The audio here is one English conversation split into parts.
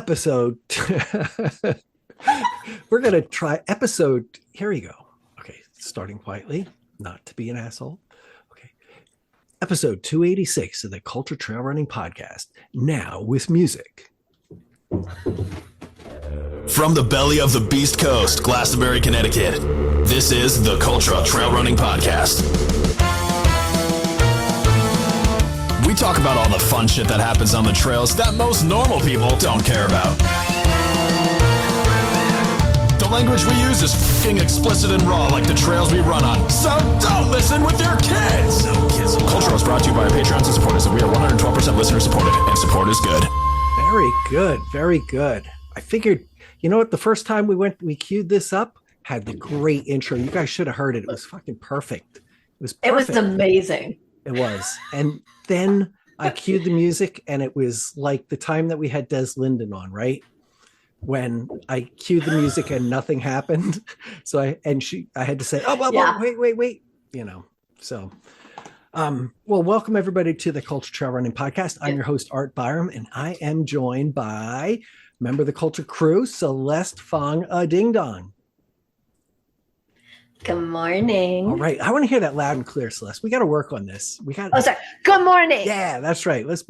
episode. We're going to try episode. Here we go. Okay, starting quietly, not to be an asshole. Okay. Episode 286 of the Cultra Trail Running Podcast, now with music. From the belly of the Beast Coast, Glastonbury, Connecticut, this is the Cultra Trail Running Podcast. We talk about all the fun shit that happens on the trails that most normal people don't care about. The language we use is f***ing explicit and raw like the trails we run on, so don't listen with your kids! No kids. Cultra is brought to you by our Patreons and supporters, and we are 112% listener supported, and support is good. Very good, very good. I figured, you know what, the first time we queued this up, had the great intro. You guys should have heard it. It was fucking perfect. It was amazing. It was. And then I cued the music, and it was like the time that we had Des Linden on, right? When I cued the music and nothing happened. So I had to say, wait, you know. So well, welcome everybody to the Cultra Trail Running Podcast. I'm your host, Art Byram, and I am joined by member of the Cultra crew, Celeste Fong Ding Dong. Good morning. All right. I want to hear that loud and clear, Celeste. We got to work on this. Oh, sorry. Good morning. Yeah, that's right. Let's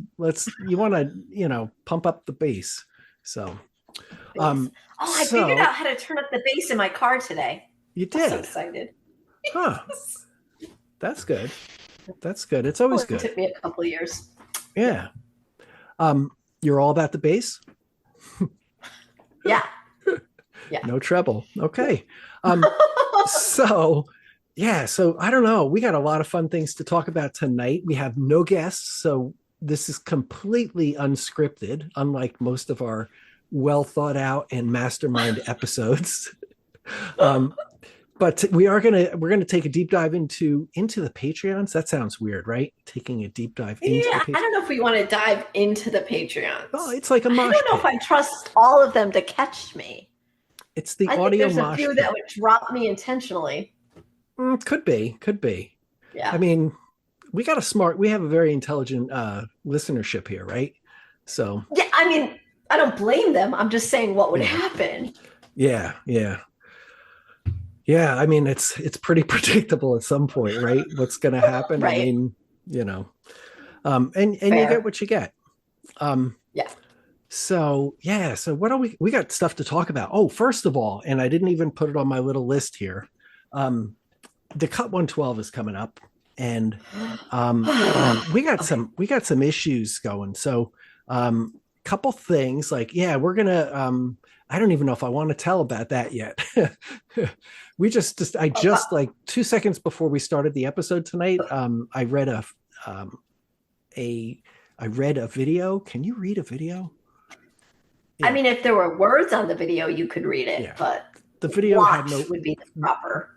you want to, pump up the bass. So, I figured out how to turn up the bass in my car today. You did? I'm so excited. Huh. That's good. That's good. It's always good. It took me a couple of years. Yeah. You're all about the bass? Yeah. No treble. Okay. So I don't know. We got a lot of fun things to talk about tonight. We have no guests, so this is completely unscripted, unlike most of our well thought out and mastermind episodes. But we're gonna take a deep dive into the Patreons. That sounds weird, right? Taking a deep dive into the Patreon. I don't know if we want to dive into the Patreons. Oh, it's like a mosh I don't know if I trust all of them to catch me. It's the I audio think there's mosh a few that would drop me intentionally. Could be. Yeah. I mean, we have a very intelligent listenership here, right? So yeah, I mean, I don't blame them. I'm just saying what would happen. Yeah. I mean, it's pretty predictable at some point, right? What's going to happen? Right. I mean, and you get what you get. Yeah. So what we got stuff to talk about. Oh, first of all, and I didn't even put it on my little list here. The Cut 112 is coming up, and we got some issues going. So couple things like, we're gonna I don't even know if I want to tell about that yet. Like 2 seconds before we started the episode tonight, I read a video. Can you read a video? Yeah. I mean, if there were words on the video, you could read it, but the video would be the proper.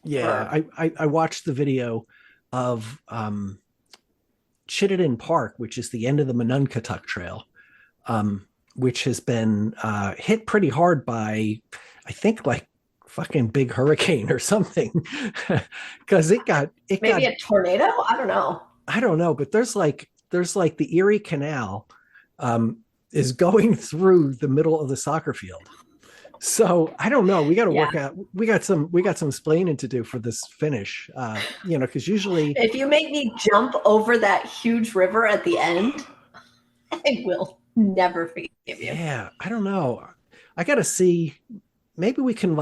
Yeah, I watched the video of Chittenden Park, which is the end of the Monunketuk Trail, which has been hit pretty hard by, I think, like fucking big hurricane or something, because it got a tornado. I don't know, but there's like the Erie Canal is going through the middle of the soccer field. So I don't know. We got to work out. We got some explaining to do for this finish. Because usually, if you make me jump over that huge river at the end, I will never forgive you. Yeah, I don't know. I got to see. Maybe we can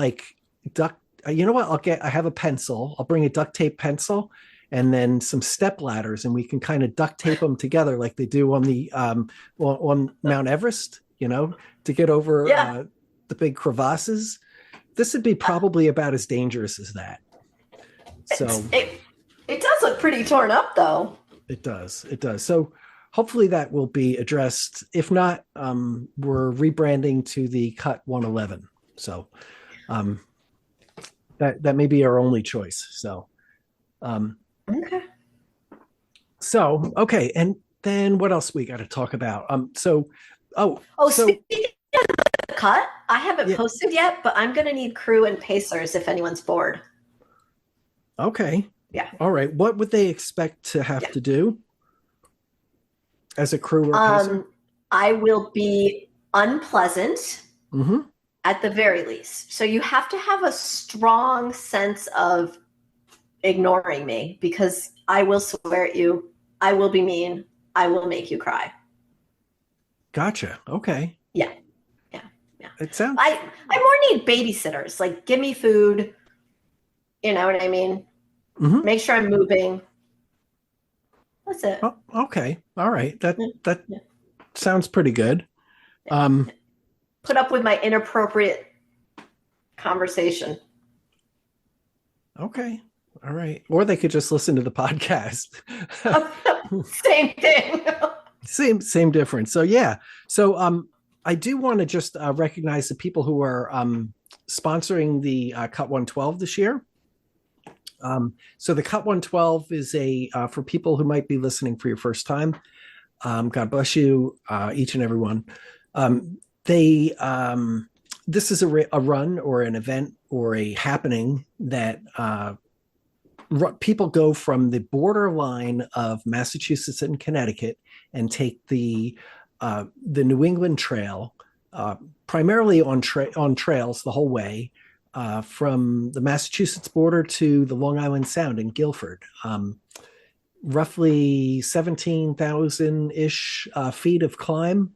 duct. You know what? I have a pencil. I'll bring a duct tape pencil, and then some step ladders, and we can kind of duct tape them together like they do on the on Mount Everest. To get over the big crevasses. This would be probably about as dangerous as that. So it does look pretty torn up, though. It does. So hopefully that will be addressed. If not, we're rebranding to the Cut 111. So that may be our only choice. So okay. So okay, and then what else we got to talk about? Speaking of the Cut, I haven't posted yet, but I'm going to need crew and pacers if anyone's bored. Okay. Yeah. All right. What would they expect to have to do as a crew or pacer? I will be unpleasant at the very least. So you have to have a strong sense of ignoring me, because I will swear at you. I will be mean. I will make you cry. Gotcha. Okay. Yeah. It sounds. I more need babysitters. Like, give me food. You know what I mean? Make sure I'm moving. That's it. Oh, okay. All right. That sounds pretty good. Put up with my inappropriate conversation. Okay. All right. Or they could just listen to the podcast. Same thing. Same difference. So yeah. So I do want to just recognize the people who are sponsoring the Cut 112 this year. So the Cut 112 is for people who might be listening for your first time. God bless you, each and every one. This is a run or an event or a happening that people go from the borderline of Massachusetts and Connecticut and take the New England Trail, primarily on trails the whole way, from the Massachusetts border to the Long Island Sound in Guilford. Roughly 17,000-ish feet of climb,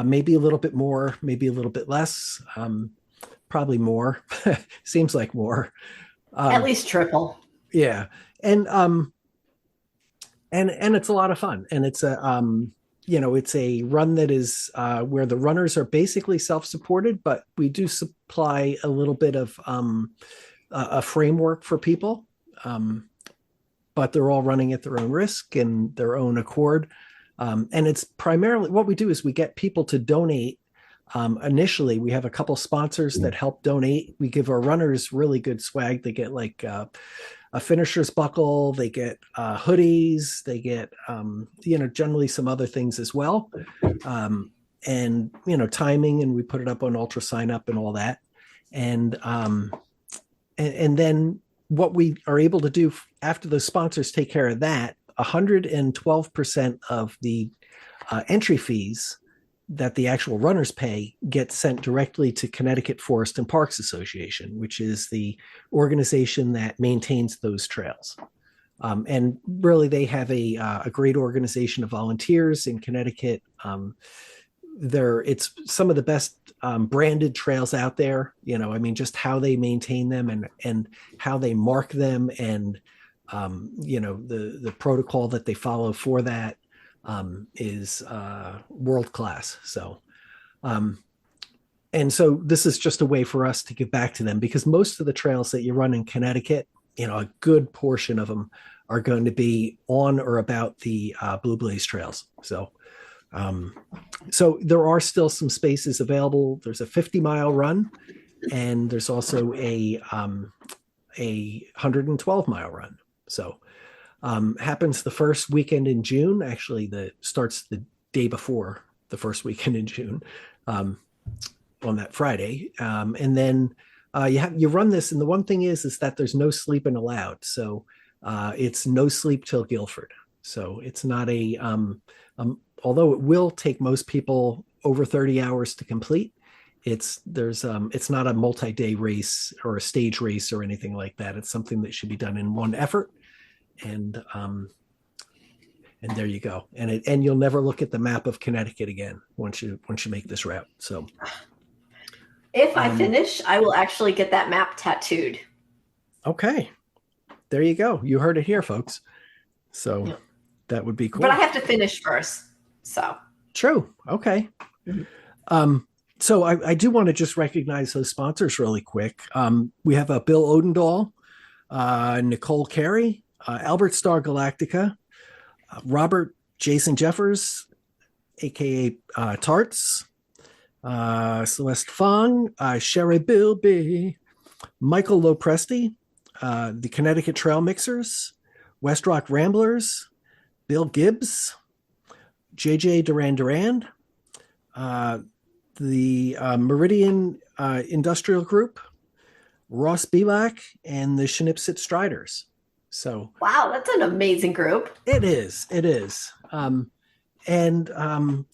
maybe a little bit more, maybe a little bit less, probably more. Seems like more. At least triple. Yeah, and it's a lot of fun, and it's it's a run that is where the runners are basically self-supported, but we do supply a little bit of a framework for people, but they're all running at their own risk and their own accord, and it's primarily what we do is we get people to donate. Initially, we have a couple sponsors that help donate. We give our runners really good swag. They get like a finisher's buckle, they get hoodies, they get generally some other things as well, and timing, and we put it up on Ultra Sign Up and all that, and then what we are able to do after those sponsors take care of that, 112% of the entry fees that the actual runners pay get sent directly to Connecticut Forest and Parks Association, which is the organization that maintains those trails. And really, they have a great organization of volunteers in Connecticut. It's some of the best branded trails out there. Just how they maintain them and how they mark them, and the protocol that they follow for that. Is world class. So, and so this is just a way for us to give back to them, because most of the trails that you run in Connecticut, a good portion of them are going to be on or about the Blue Blaze trails. So, so there are still some spaces available. There's a 50-mile run, and there's also a 112-mile run. So. Happens the first weekend in June. Actually, starts the day before the first weekend in June, on that Friday. And then you run this, and the one thing is that there's no sleeping allowed. So it's no sleep till Guilford. So it's not although it will take most people over 30 hours to complete. It's not a multi-day race or a stage race or anything like that. It's something that should be done in one effort. And there you go. And you'll never look at the map of Connecticut again once you make this route. So if I finish, I will actually get that map tattooed. Okay. There you go. You heard it here, folks. So that would be cool. But I have to finish first. So true. Okay. Mm-hmm. So I do want to just recognize those sponsors really quick. We have Bill Odendahl, Nicole Carey, Albert Star Galactica, Robert Jason Jeffers, aka Tarts, Celeste Fong, Sherry Bilby, Michael Lopresti, the Connecticut Trail Mixers, West Rock Ramblers, Bill Gibbs, JJ Duran, the Meridian Industrial Group, Ross Belak, and the Shinipsit Striders. So wow, that's an amazing group. It is. and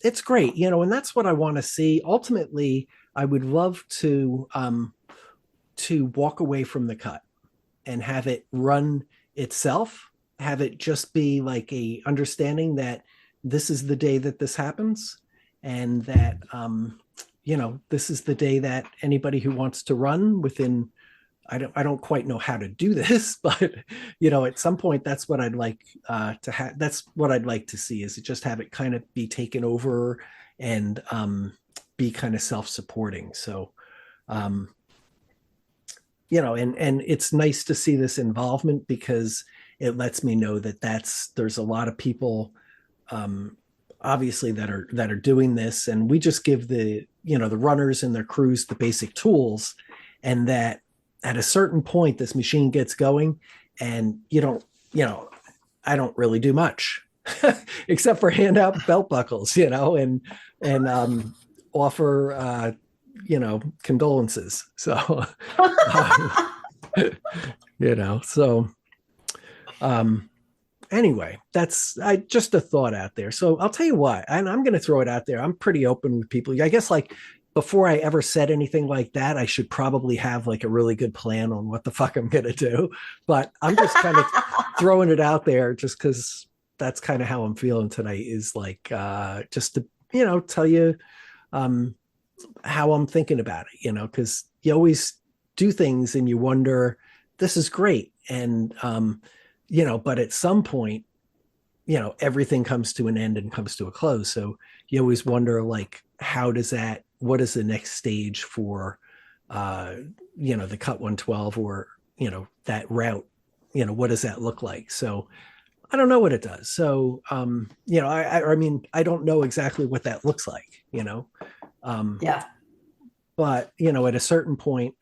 it's great, and that's what I want to see. Ultimately, I would love to walk away from the cut and have it run itself, have it just be like a understanding that this is the day that this happens, and that this is the day that anybody who wants to run within, I don't quite know how to do this, but at some point that's what I'd like to have. That's what I'd like to see, is just have it kind of be taken over and be kind of self-supporting. So and it's nice to see this involvement, because it lets me know that there's a lot of people obviously that are doing this, and we just give the runners and their crews the basic tools, and that at a certain point this machine gets going, and I don't really do much except for hand out belt buckles, and offer condolences. So so anyway, that's just a thought out there. So I'll tell you what, and I'm going to throw it out there. I'm pretty open with people. I guess, like, before I ever said anything like that, I should probably have like a really good plan on what the fuck I'm going to do. But I'm just kind of throwing it out there just because that's kind of how I'm feeling tonight, is like just to, tell you how I'm thinking about it, because you always do things and you wonder, this is great. And, but at some point, everything comes to an end and comes to a close. So you always wonder, like, what is the next stage for, the Cut 112, or, that route, what does that look like? So I don't know what it does. So, I mean, I don't know exactly what that looks like, Yeah. But, at a certain point,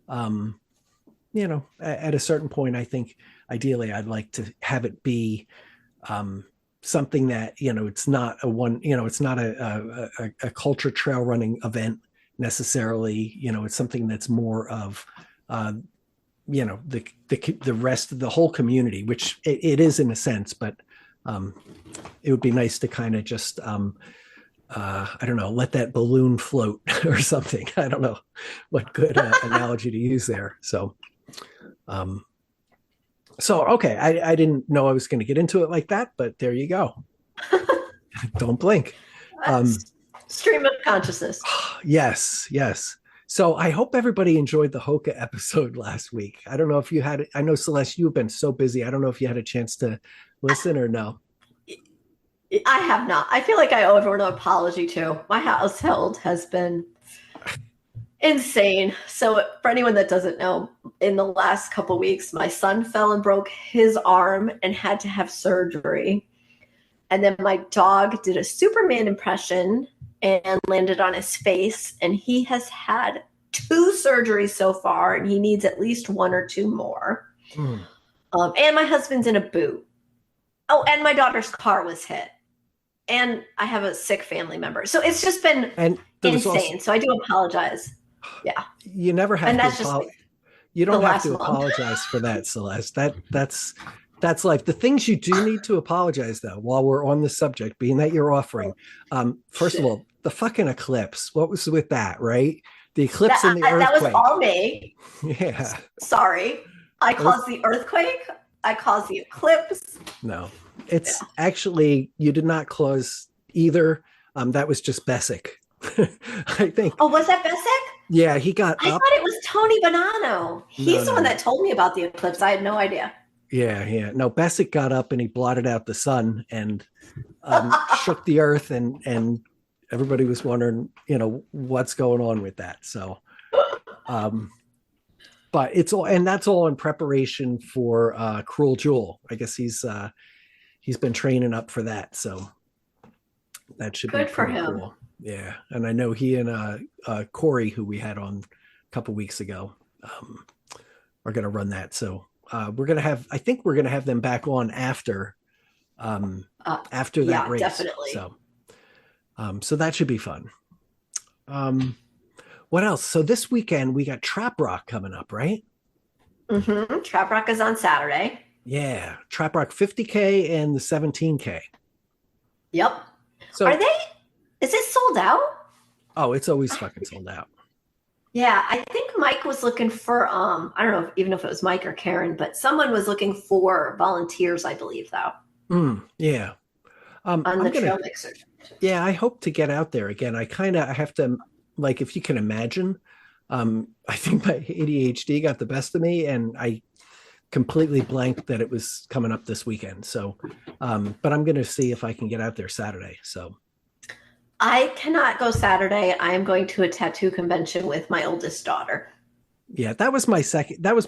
at a certain point, I think ideally I'd like to have it be something that, it's not it's not a culture trail running event necessarily. It's something that's more of, the rest of the whole community, which it is in a sense, but it would be nice to kind of just, I don't know, let that balloon float or something. I don't know what good analogy to use there. So, okay, I didn't know I was going to get into it like that, but there you go. Don't blink. Stream of consciousness. Yes. So I hope everybody enjoyed the Hoka episode last week. I don't know if you had, I know, Celeste, you've been so busy. I don't know if you had a chance to listen or no. I have not. I feel like I owe everyone an apology too. My household has been insane. So for anyone that doesn't know, in the last couple of weeks, my son fell and broke his arm and had to have surgery. And then my dog did a Superman impression and landed on his face. And he has had 2 surgeries so far, and he needs at least 1 or 2 more. And my husband's in a boot. Oh, and my daughter's car was hit. And I have a sick family member. So it's just been insane. So I do apologize. Yeah. You never have to you don't have to apologize for that, Celeste. That's life. The things you do need to apologize, though, while we're on the subject, being that you're offering, first of all, the fucking eclipse. What was with that, right? The eclipse and the earthquake. That was all me. Yeah. Sorry. I caused the earthquake. I caused the eclipse. No, it's actually, you did not cause either. That was just Bessic. I think. Oh, was that Bessic? Yeah, he got I thought it was Tony Bonanno. He's the one that told me about the eclipse. I had no idea. Yeah. No, Bessic got up and he blotted out the sun and shook the earth, and everybody was wondering, what's going on with that. So, but it's all, and that's all in preparation for Cruel Jewel. I guess he's been training up for that. So that should be for him. Cool. Yeah. And I know he and Corey, who we had on a couple weeks ago, are going to run that. So we're going to have, I think we're going to have them back on after that race. Definitely. So that should be fun. What else? So this weekend we got Trap Rock coming up, right? Mm-hmm. Trap Rock is on Saturday. Yeah. Trap Rock 50K and the 17K. Yep. So, is it sold out? oh, it's always fucking sold out. Yeah, I think Mike was looking for I don't know even if it was Mike or Karen, but someone was looking for volunteers, I believe, though, Yeah. on the trail mixer. Yeah, I hope to get out there again. I have to, like, if you can imagine, I think my ADHD got the best of me and I completely blanked that it was coming up this weekend. So, but I'm going to see if I can get out there Saturday. So I cannot go Saturday. I am going to a tattoo convention with my oldest daughter. yeah, that was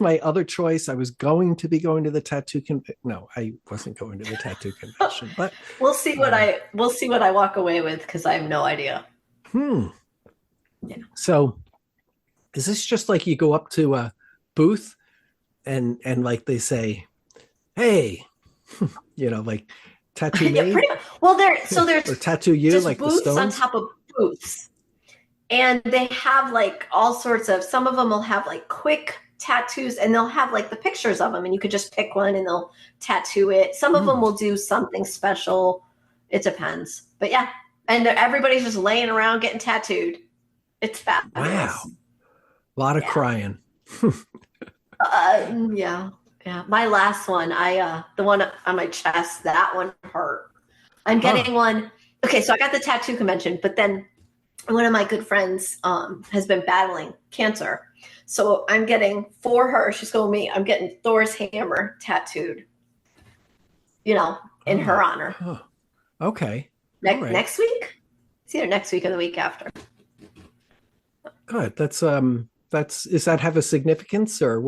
my other choice. I was going to be going to the tattoo no, I wasn't going to the tattoo convention, but we'll see what I walk away with, because I have no idea. Yeah. So is this just like you go up to a booth and like they say, hey, like tattoo me? Yeah, pretty much. Well, there's or tattoo you just like booths the on Stones? top of booths. And they have like all sorts of, some of them will have like quick tattoos, and they'll have like the pictures of them, and you could just pick one and they'll tattoo it. Some of them will do something special. It depends. But yeah. And everybody's just laying around getting tattooed. It's fabulous. Wow. A lot of crying. Yeah. My last one, the one on my chest, that one hurt. I'm getting one. Okay, so I got the tattoo convention, but then one of my good friends has been battling cancer. So I'm getting, for her, she's going with me, I'm getting Thor's hammer tattooed, in her honor. Okay. Next week? It's either next week or the week after. Good. Does that have a significance, or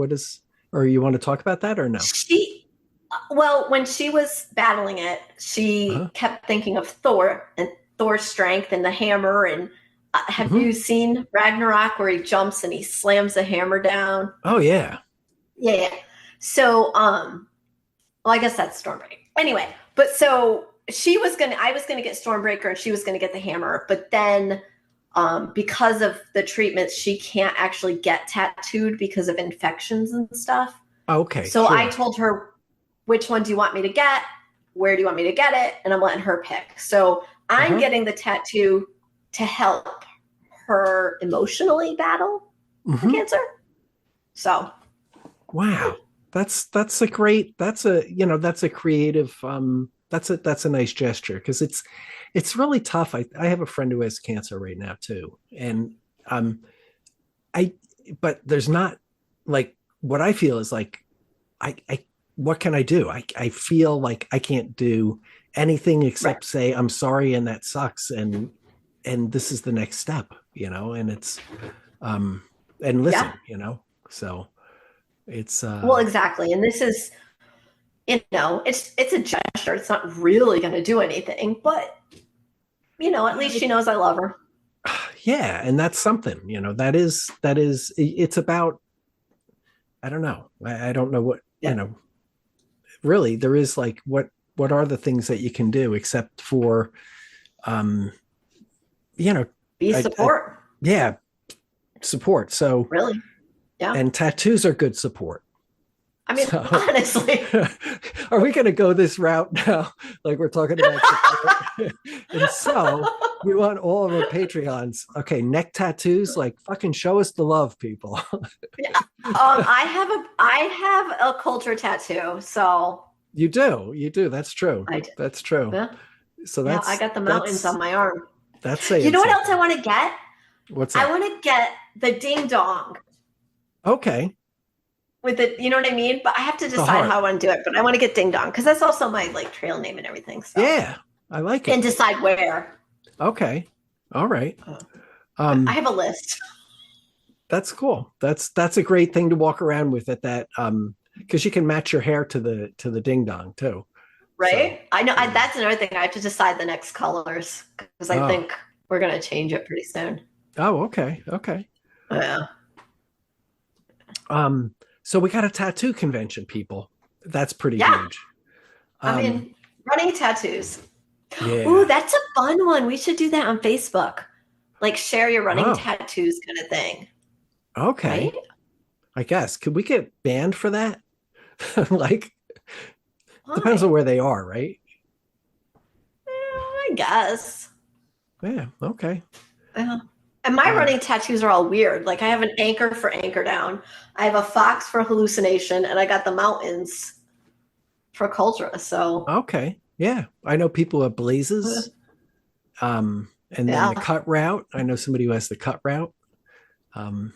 you want to talk about that or no? Well, when she was battling it, she kept thinking of Thor and Thor's strength and the hammer. And have you seen Ragnarok, where he jumps and he slams the hammer down? Oh yeah. Yeah. So, well, I guess that's Stormbreaker. Anyway, but so I was gonna get Stormbreaker and she was gonna get the hammer, but then because of the treatments, she can't actually get tattooed because of infections and stuff. Okay. So sure. I told her, which one do you want me to get? Where do you want me to get it? And I'm letting her pick. So I'm getting the tattoo to help her emotionally battle the cancer. So. Wow. That's a creative, that's a nice gesture, because it's really tough. I have a friend who has cancer right now too. And but there's not, like, what I feel is like, what can I do? I feel like I can't do anything except say, I'm sorry. And that sucks. And this is the next step, and it's, and listen, so it's, well, exactly. And this is, it's a gesture. It's not really going to do anything, but at least she knows I love her. Yeah. And that's something, that is, it's about, I don't know. I don't know what, really there is, like, what are the things that you can do except for, be support. Support. So really, yeah. And tattoos are good support. I mean, honestly, are we going to go this route now? Like, we're talking about support. And so we want all of our Patreons. Okay, neck tattoos, like, fucking show us the love, people. Yeah. I have a Cultra tattoo. So you do. That's true. I do. That's true. Yeah. So I got the mountains on my arm. That's saying. You know what else I want to get? What's that? I want to get the ding dong. Okay. With it, you know what I mean? But I have to decide how I want to do it. But I want to get ding dong, because that's also my, like, trail name and everything. So. Yeah, I like it. And decide where. Okay. All right. I have a list. That's cool. That's a great thing to walk around with at that, because you can match your hair to the ding dong too. Right. So, I know. That's another thing. I have to decide the next colors, because I think we're going to change it pretty soon. Oh, okay. Yeah. So we got a tattoo convention, people. That's pretty huge. I mean, running tattoos. Yeah. Ooh, that's a fun one. We should do that on Facebook. Like, share your running tattoos kind of thing. Okay. Right? I guess. Could we get banned for that? Like, depends on where they are, right? I guess. Yeah. Okay. Yeah. And my running tattoos are all weird. Like I have an anchor for anchor down. I have a fox for hallucination, and I got the mountains for Cultra. So Okay. Yeah. I know people have blazes. And then the yeah. cut route. I know somebody who has the cut route. Um,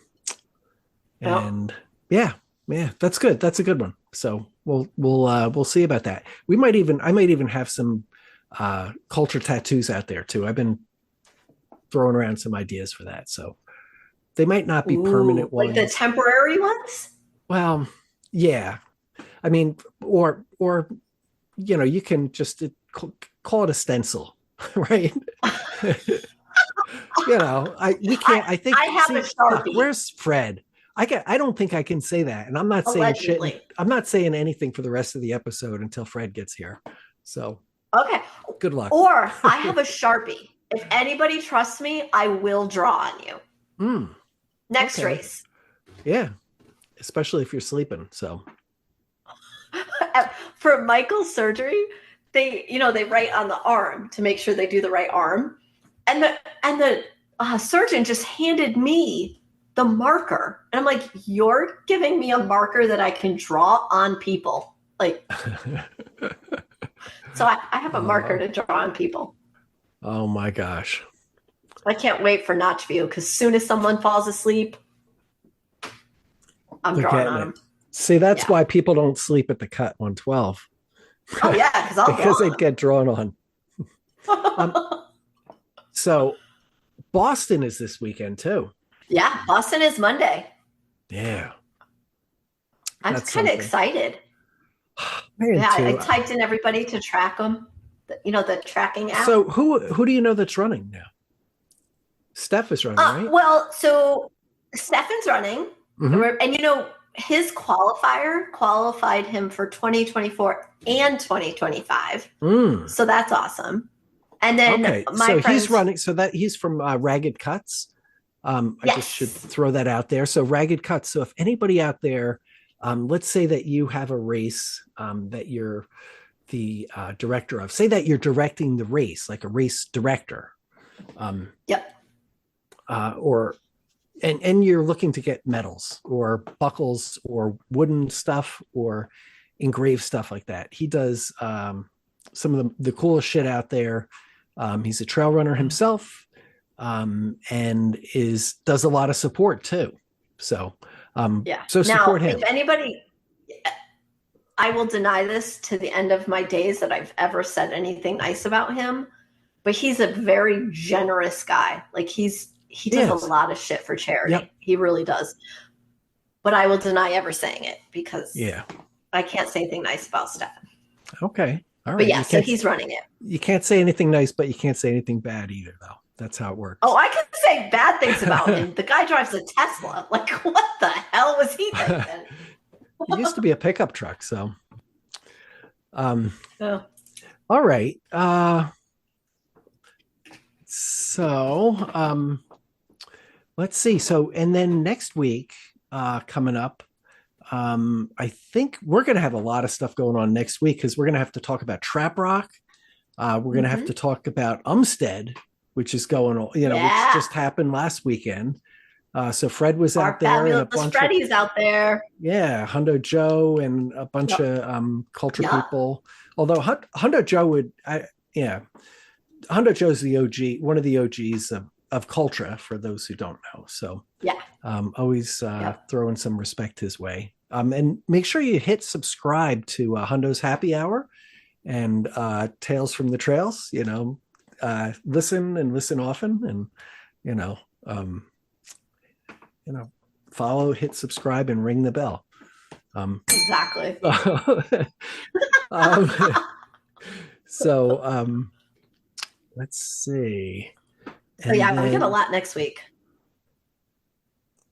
and yeah, that's good. That's a good one. So we'll see about that. I might even have some Cultra tattoos out there too. I've been throwing around some ideas for that. So they might not be permanent ones. Like the temporary ones? Well, yeah. I mean, or you can just call it a stencil, right? We can't. I think I have a Sharpie. Where's Fred? I don't think I can say that, and I'm not Allegedly. saying shit. I'm not saying anything for the rest of the episode until Fred gets here. So okay, good luck. Or I have a Sharpie. If anybody trusts me, I will draw on you. Next race. Yeah, especially if you're sleeping. So for Michael's surgery, they write on the arm to make sure they do the right arm, and the surgeon just handed me the marker, and I'm like, you're giving me a marker that I can draw on people, like. So I have a marker to draw on people. Oh my gosh. I can't wait for Notch View, because as soon as someone falls asleep, I'm drawing on them. See, that's why people don't sleep at the cut 112. Oh yeah, because they'd get drawn on. So Boston is this weekend too. Yeah, Boston is Monday. Yeah. I'm kind of excited. I typed in everybody to track them. The tracking app. So who do you know that's running now? Steph is running, right? Well, so Stefan's running, and his qualifier qualified him for 2024 and 2025. So that's awesome. And then he's running. So that he's from Ragged Cuts. I just should throw that out there. So Ragged Cuts. So if anybody out there, let's say that you have a race that you're the director of. Say that you're directing the race, like a race director. And you're looking to get medals or buckles or wooden stuff or engraved stuff like that. He does some of the coolest shit out there. He's a trail runner himself, and does a lot of support too. So so support him. If anybody, I will deny this to the end of my days that I've ever said anything nice about him, but he's a very generous guy. Like he does a lot of shit for charity. Yep. He really does. But I will deny ever saying it, because I can't say anything nice about Stefan. Okay. All right. But so he's running it. You can't say anything nice, but you can't say anything bad either, though. That's how it works. Oh, I can say bad things about him. The guy drives a Tesla. Like, what the hell was he thinking? He used to be a pickup truck, so. All right. So, let's see. So, and then next week, coming up, I think we're going to have a lot of stuff going on next week, because we're going to have to talk about Trap Rock. We're going to have to talk about Umstead, which is going on, which just happened last weekend. So Fred was out there, and a bunch Freddy's out there. Yeah, Hundo Joe and a bunch of Cultra people. Although Hundo Joe Hundo Joe's the OG, one of the OGs of Cultra, for those who don't know. So always throwing some respect his way. And make sure you hit subscribe to Hundo's Happy Hour and Tales from the Trails. Listen and listen often, and follow, hit subscribe, and ring the bell. Exactly. Let's see. We get a lot next week.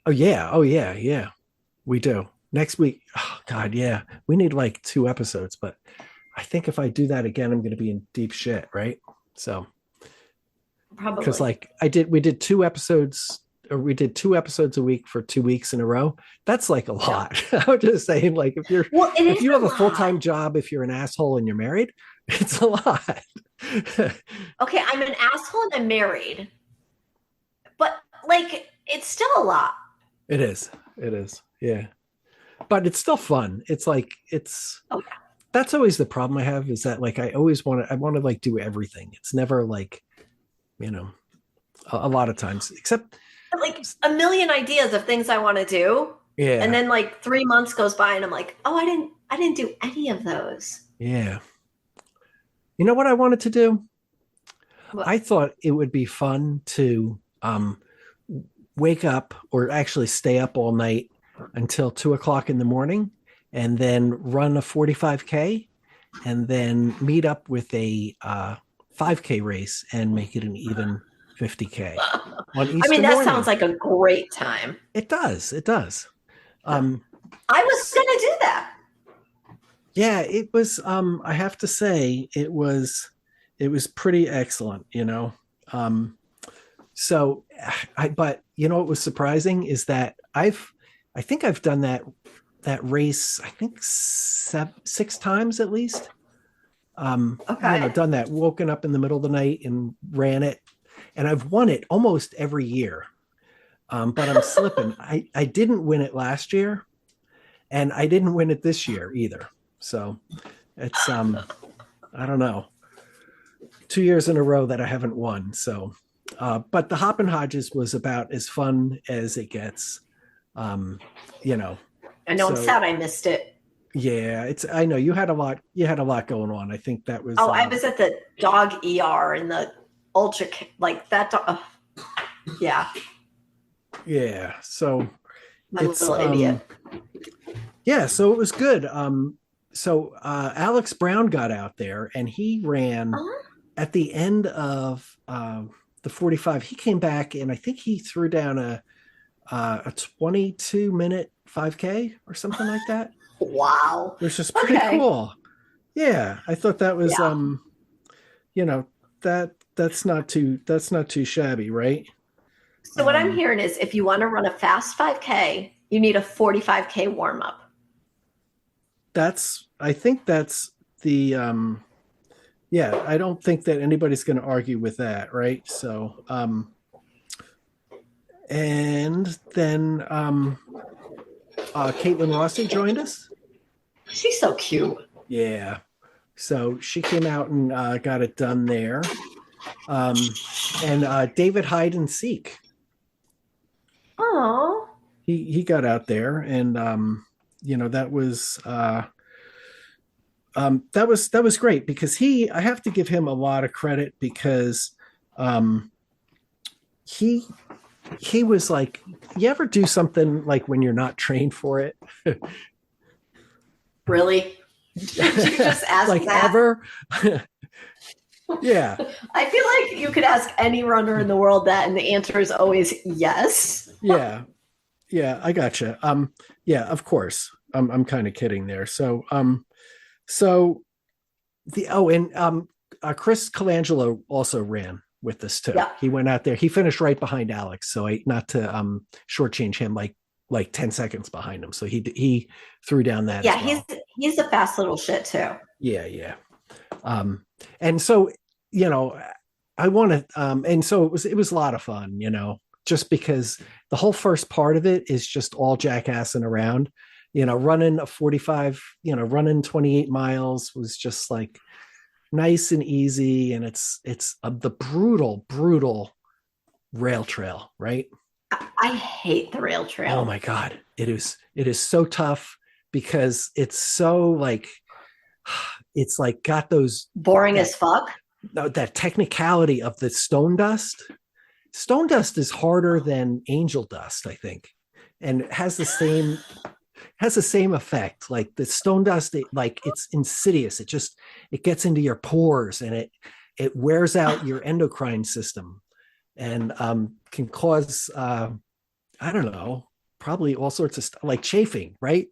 Oh yeah. We do. Next week. Oh God, yeah. We need like 2 episodes, but I think if I do that again, I'm going to be in deep shit, right? So probably, because we did 2 episodes a week for 2 weeks in a row. That's like a lot. I'm just saying, like, if you have a full-time job, if you're an asshole and you're married, it's a lot. Okay, I'm an asshole and I'm married, but like it's still a lot. It is. It is. Yeah. But it's still fun. It's like Oh, that's always the problem I have is that like I want to like do everything. It's never like, you know, a lot of times except like a million ideas of things I want to do, and yeah. then like 3 months goes by, and I'm like, oh, I didn't do any of those. Yeah. You know what I wanted to do? What? I thought it would be fun to wake up or actually stay up all night until 2 o'clock in the morning and then run a 45K and then meet up with a 5K race and make it an even 50K on I Easter mean, that sounds morning. like a great time. It does. It does. Um, I was gonna do that. yeah, it was. I have to say, it was pretty excellent. So but what was surprising is that I think I've done that race, I think 6 times at least. Okay. Done that, woken up in the middle of the night and ran it. And I've won it almost every year. But I'm slipping. I didn't win it last year and I didn't win it this year either. So it's, I don't know, 2 years in a row that I haven't won. So, but the Hoppin Hodges was about as fun as it gets. Um, you know, I know I'm so sad I missed it. yeah, I know you had a lot going on. I think that was, Oh, I was at the dog ER in the ultra like that. Yeah, yeah. So my it's, little idiot. yeah, so it was good. So Alex Brown got out there and he ran Uh-huh. at the end of the 45. He came back and I think he threw down a 22-minute 5K or something like that, Wow. which is pretty Okay. cool. Yeah, I thought that was Yeah. you know, that's not too shabby, right? So what I'm Um, hearing is if you want to run a fast 5K, you need a 45K warm up. I think that's the yeah, I don't think that anybody's going to argue with that, right? So and then Caitlin Rossi joined us. She's so cute. Yeah. So she came out and got it done there. And David Hyde and Seek. Oh. He got out there and that was great because I have to give him a lot of credit because um he he was like, you ever do something like when you're not trained for it? Really? Did you just ask Like that? ever? Yeah. I feel like you could ask any runner in the world that, and the answer is always yes. Yeah. Yeah, I gotcha. Yeah, of course. I'm kind of kidding there. So and Chris Colangelo also ran with this too. Yeah. He went out there. He finished right behind Alex, so not to shortchange him, like 10 seconds behind him. So he threw down that Yeah, as well. he's a fast little shit too. Yeah, yeah. And so I want to and so it was a lot of fun, just because the whole first part of it is just all jackassing around, running a 45, running 28 miles was just like nice and easy. And it's the brutal rail trail, right? I hate the rail Oh trail. my God. It is so tough because it's so like, it's like got those, Boring that, as fuck. that technicality of the stone dust. Stone dust is harder than angel dust, I think, and it has the same effect. Like the stone dust, it's insidious. It gets into your pores and it wears out your endocrine system and can cause I don't know, probably all sorts of stuff like chafing, right?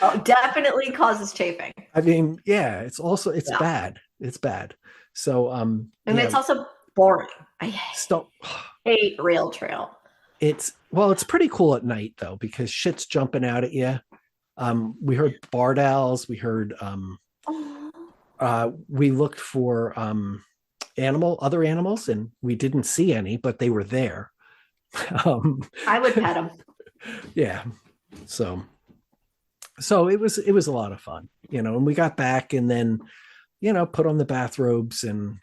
Oh, definitely causes chafing. I mean, yeah, it's Yeah. bad. It's bad. So And yeah, it's also boring. I stone. hate rail trail. It's pretty cool at night though because shit's jumping out at you. We heard barred owls. We heard Oh. We looked for other animals, and we didn't see any, but they were there. I would pet them. Yeah. So it was a lot of fun, and we got back and then, put on the bathrobes and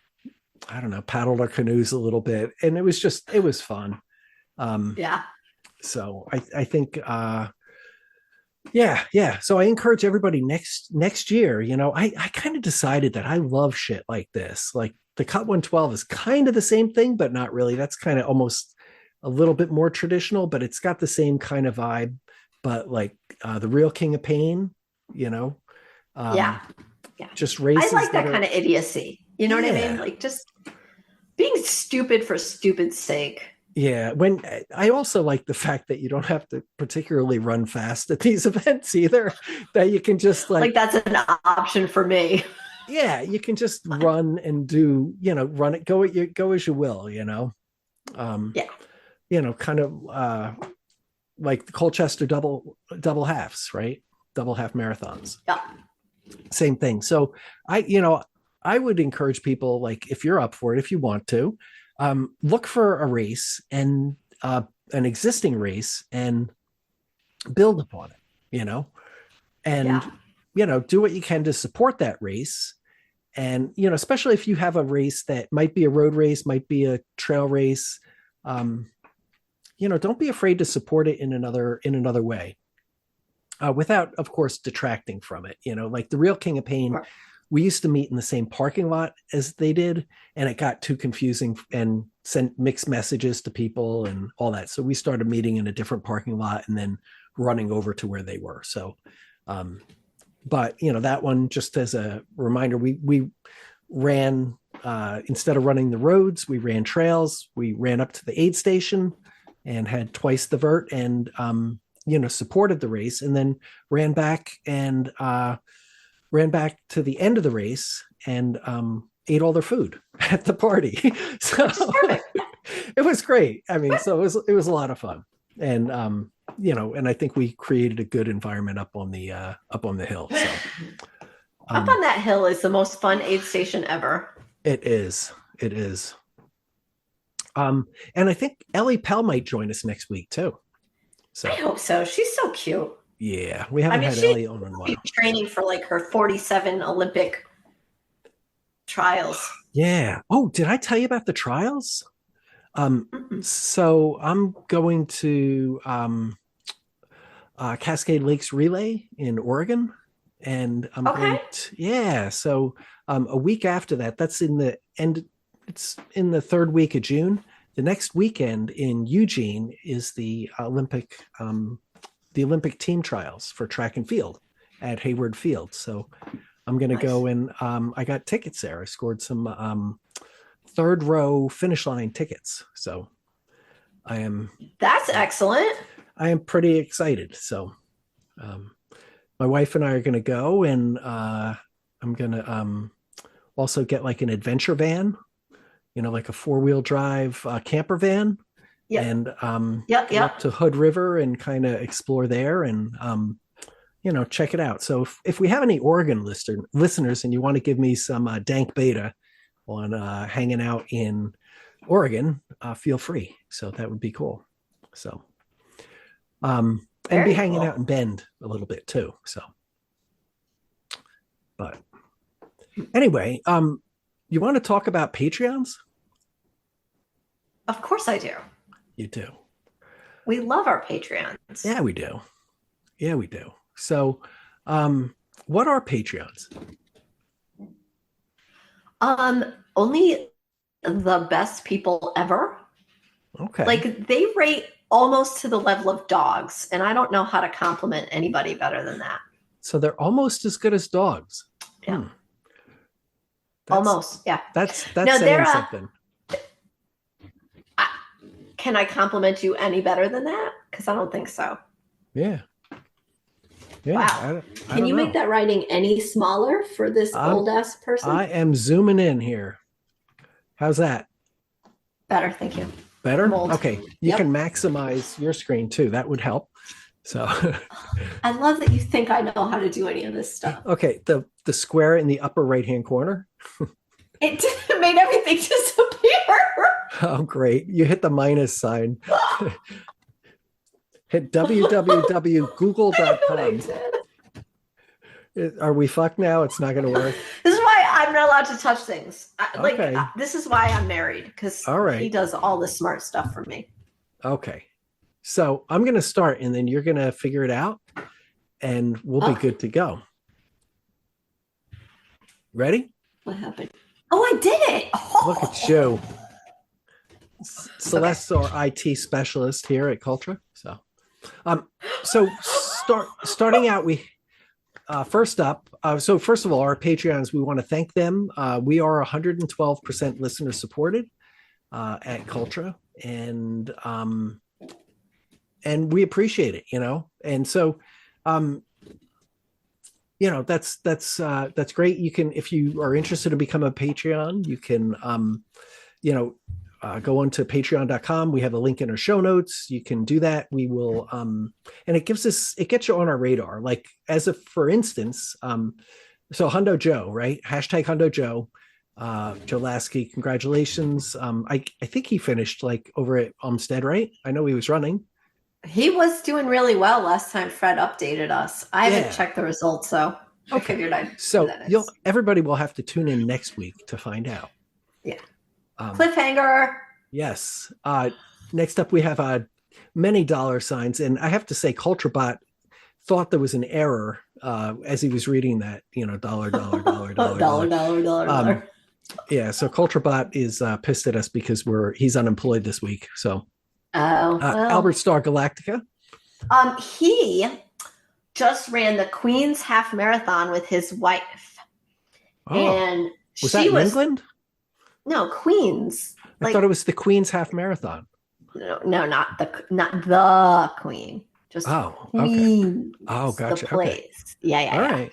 I don't know, paddled our canoes a little bit. And it was fun. Yeah. So I think, yeah. So I encourage everybody next year, I kind of decided that I love shit like this. Like the Cut 112 is kind of the same thing, but not really. That's kind of almost a little bit more traditional, but it's got the same kind of vibe. But like the Real King of Pain, Yeah. just races. I like that kind of idiocy. You know what I mean? Like just being stupid for stupid's sake. Yeah. When I also like the fact that you don't have to particularly run fast at these events either, that you can just like that's an option for me. Yeah, you can just run and do, run it, go as you will, kind of like the Colchester double halves, right? Double half marathons. Yeah. Same thing. So I would encourage people, like, if you're up for it, if you want to, look for a race and an existing race and build upon it, and do what you can to support that race. And especially if you have a race that might be a road race, might be a trail race, don't be afraid to support it in another way, without, of course, detracting from it. Like the Real King of Pain, right. We used to meet in the same parking lot as they did, and it got too confusing and sent mixed messages to people and all that. So we started meeting in a different parking lot and then running over to where they were. So, but that one, just as a reminder, we ran, instead of running the roads, we ran trails. We ran up to the aid station and had twice the vert and, supported the race, and then ran back to the end of the race and ate all their food at the party. So it was great. I mean, so it was a lot of fun. And, and I think we created a good environment up on the hill. So up on that hill is the most fun aid station ever. It is. And I think Ellie Pell might join us next week too. So I hope so. She's so cute. Yeah, we haven't had Ellie on in a while. Training for like her 47 Olympic trials. Yeah. Oh, did I tell you about the trials? So I'm going to Cascade Lakes Relay in Oregon, and I'm going to, so a week after that, that's in the end. It's in the third week of June. The next weekend in Eugene is the Olympic team trials for track and field at Hayward Field. So I'm going to go and I got tickets there. I scored some third row finish line tickets. So that's excellent. I am pretty excited. So my wife and I are going to go, and I'm going to also get like an adventure van, like a 4-wheel drive camper van. Yep. And up to Hood River and kind of explore there and check it out. So if we have any Oregon listeners and you want to give me some dank beta on hanging out in Oregon, feel free. So that would be cool. So and be hanging out in Bend a little bit too. So, but anyway, you want to talk about Patreons? Of course I do. You do. We love our Patreons. Yeah, we do. So, what are Patreons? Only the best people ever. Okay. Like they rate almost to the level of dogs, and I don't know how to compliment anybody better than that. So they're almost as good as dogs. Yeah. Almost. Yeah. That's saying something. Can I compliment you any better than that? Because I don't think so. Yeah. Wow. Can you make that writing any smaller for this old ass person? I am zooming in here. How's that? Better, thank you. Better? Okay. You can maximize your screen too. That would help. So I love that you think I know how to do any of this stuff. okay, the square in the upper right hand corner. It made everything disappear. Oh, great! You hit the minus sign. Hit www.google.com. Are we fucked now? It's not going to work. This is why I'm not allowed to touch things. Okay. This is why I'm married, because he does all the smart stuff for me. Okay. So I'm going to start, and then you're going to figure it out, and we'll be good to go. Ready? What happened? Oh, I did it. Oh. Look at you. Celeste, our IT specialist here at Cultra. So starting out, first of all, our Patreons, we want to thank them. We are 112% listener supported at Cultra, and we appreciate it, and so that's great. You can, if you are interested to become a Patreon, you can go on to patreon.com. We have a link in our show notes. You can do that. We will, and it gets you on our radar. Like for instance, so Hundo Joe, right? Hashtag Hundo Joe, Joe Lasky, congratulations. I think he finished like over at Olmsted, right? I know he was running. He was doing really well last time Fred updated us. I haven't checked the results, so I figured I'd. So everybody will have to tune in next week to find out. Yeah. Cliffhanger. Yes. Next up, we have many dollar signs, and I have to say, CultraBot thought there was an error as he was reading that. Dollar. Yeah. So CultraBot is pissed at us because he's unemployed this week. So. Albert Star Galactica. He just ran the Queen's Half Marathon with his wife, and was that in England? No, Queen's. I thought it was the Queen's Half Marathon. No, not the Queen. Just Queen's. Oh, gotcha. The place. Okay. Yeah. All right.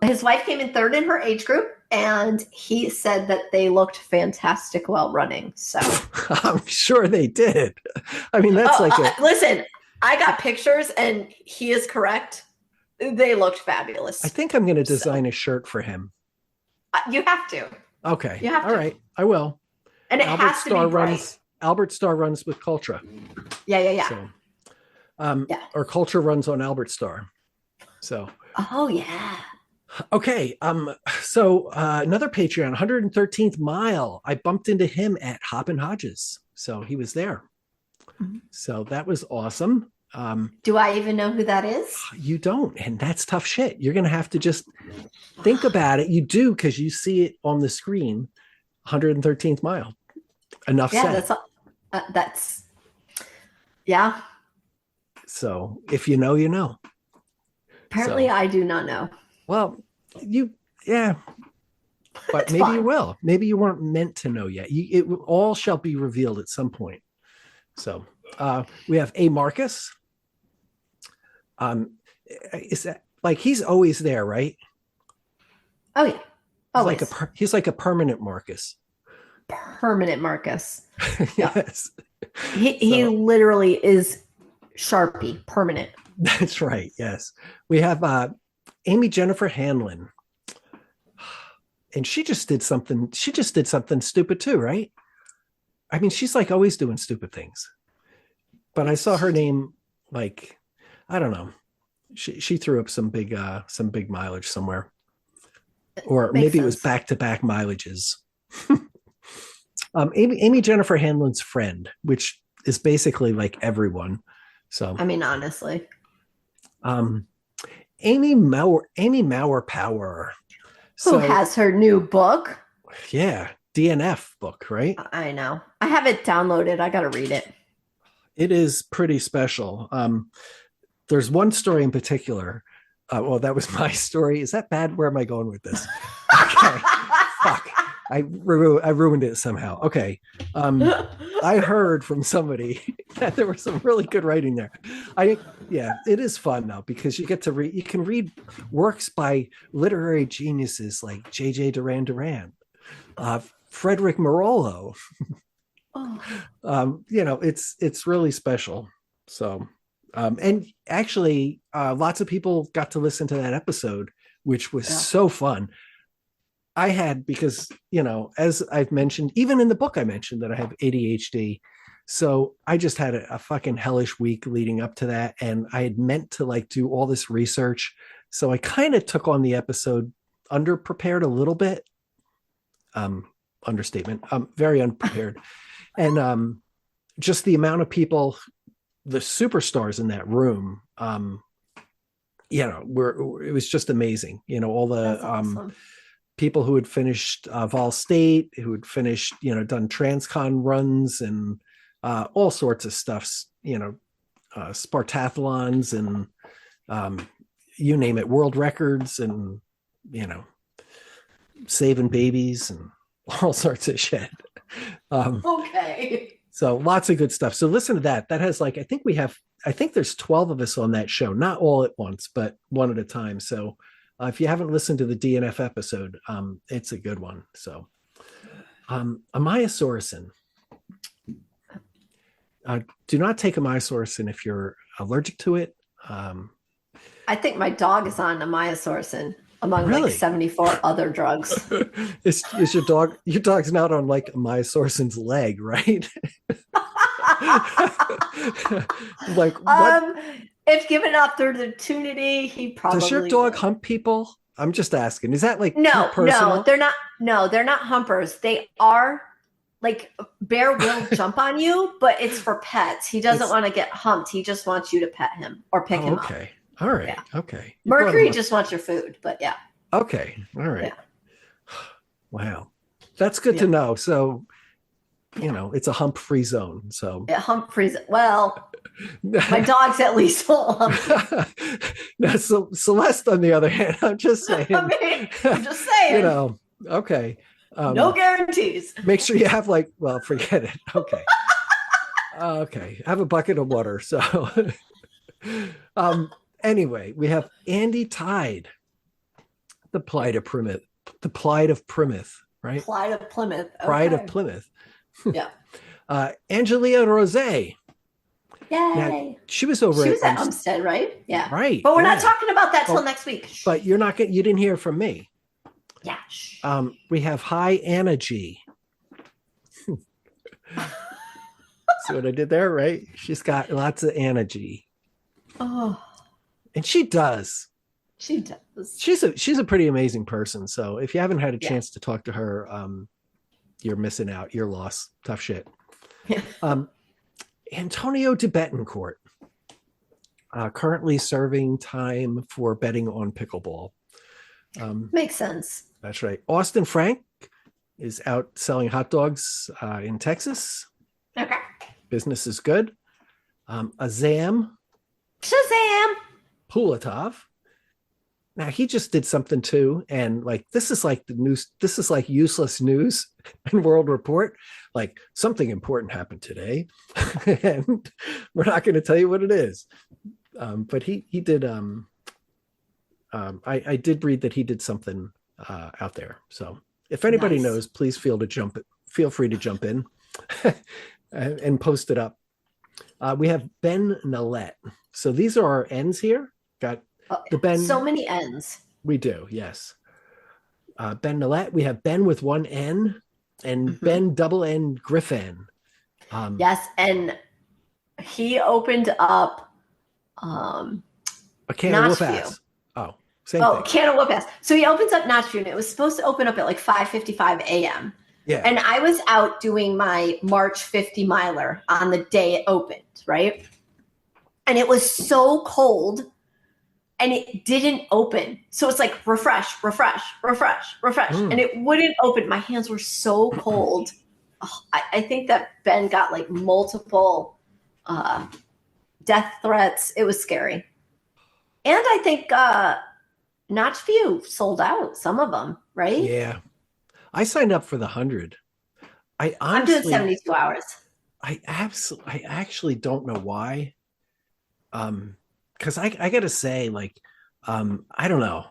His wife came in third in her age group, and he said that they looked fantastic while running. So I'm sure they did. I mean, that's listen, I got pictures, and he is correct. They looked fabulous. I think I'm going to design a shirt for him. You have to. Okay. You have to. All right. I will. And it has to be bright. Albert Star runs with Cultra. Yeah. So, or Cultra runs on Albert Star. So. Oh yeah. Okay. So another Patreon, 113th Mile. I bumped into him at Hoppin Hodges, so he was there. Mm-hmm. So that was awesome. Do I even know who that is? You don't, and that's tough shit. You're gonna have to just think about it. You do, because you see it on the screen. 113th Mile. Enough said. That's yeah. So if you know, you know. Apparently, I do not know. Well, but maybe you will. Maybe you weren't meant to know yet. It all shall be revealed at some point. So we have A. Marcus. Is that like he's always there, right? Oh yeah, always. He's like a permanent Marcus. Permanent Marcus. Yes. He literally is Sharpie, permanent. That's right. Yes. We have Amy Jennifer Hanlon. And she just did something stupid too, right? I mean, she's like always doing stupid things. But I saw her name, like, I don't know. She threw up some big mileage somewhere. Or maybe it was back-to-back mileages. Amy Jennifer Hanlon's friend, which is basically like everyone. So I mean, honestly. Amy Mauer Power. Who has her new book? Yeah, DNF book, right? I know. I have it downloaded. I got to read it. It is pretty special. There's one story in particular. Well, that was my story. Is that bad? Where am I going with this? Okay. Fuck. I ruined it somehow. Okay. I heard from somebody that there was some really good writing there. It is fun though, because you get to read, you can read works by literary geniuses like J.J. Duran, Frederick Marollo. It's really special. So And actually, lots of people got to listen to that episode, which was so fun. I had, because, as I've mentioned, even in the book, I mentioned that I have ADHD. So I just had a fucking hellish week leading up to that. And I had meant to like do all this research. So I kind of took on the episode underprepared a little bit. Understatement. Very unprepared. And just the amount of people, the superstars in that room, it was just amazing. All the awesome. People who had finished Vol State, who had finished, done Transcon runs and all sorts of stuffs, Spartathlons and you name it, world records and, saving babies and all sorts of shit. Okay. So lots of good stuff. So listen to that. That has I think there's 12 of us on that show, not all at once, but one at a time. So if you haven't listened to the DNF episode, it's a good one. So Amiosauricin. Do not take Amiosauricin if you're allergic to it. I think my dog is on Amiosauricin among like 74 other drugs. Is your dog's not on like Amiosauricin's leg, right? Like what? If given opportunity, he probably does your dog would. hump people? I'm just asking. Is that like no, personal? they're not. No, they're not humpers. They are like Bear will jump on you, but it's for pets. He doesn't want to get humped. He just wants you to pet him or pick him up. Okay. All right. Yeah. Okay. Mercury just wants your food, but yeah. Okay. All right. Yeah. Wow. That's good to know. So, it's a hump-free zone. So yeah, hump-free. Well, my dog's at least full hump. No, so Celeste, on the other hand, I'm just saying. I'm just saying. Okay. No guarantees. Make sure you have forget it. Okay. Okay. Have a bucket of water. So, anyway, we have Andy Tide, the Pride of Plymouth, right? Pride of Plymouth. Okay. Pride of Plymouth. Yeah. Angelia Rose. Yay. Now, she was at Umstead, right? Yeah. Right. But we're not talking about that till next week. But you didn't hear from me. Yeah. We have High Anna G. See what I did there, right? She's got lots of energy. Oh. And she does. She does. She's a pretty amazing person. So if you haven't had a chance to talk to her, you're missing out. You're lost. Tough shit. Yeah. Antonio de Betancourt, currently serving time for betting on pickleball. Makes sense. That's right. Austin Frank is out selling hot dogs in Texas. Okay. Business is good. Azam Shazam! Pulatov. Now he just did something too, and this is like the news. This is like useless news in World Report. Like something important happened today, and we're not going to tell you what it is. But he did. I did read that he did something out there. So if anybody knows, please feel free to jump in and post it up. We have Ben Nallette. So these are our ends here. Got the Ben. So many N's. We do, yes. Ben Nallette. We have Ben with one N and Ben double N Griffin. Yes, and he opened up a can of whoop ass. Oh, same thing. Can of whoop ass. So he opens up Notchview, and it was supposed to open up at like 5:55 a.m. Yeah. And I was out doing my March 50 miler on the day it opened, right? And it was so cold and it didn't open. So it's like refresh. And it wouldn't open. My hands were so cold. Oh, I think that Ben got like multiple death threats. It was scary. And I think Notchview sold out, some of them, right? Yeah. I signed up for the 100. I'm doing 72 hours. I actually don't know why. Because I gotta say, I don't know.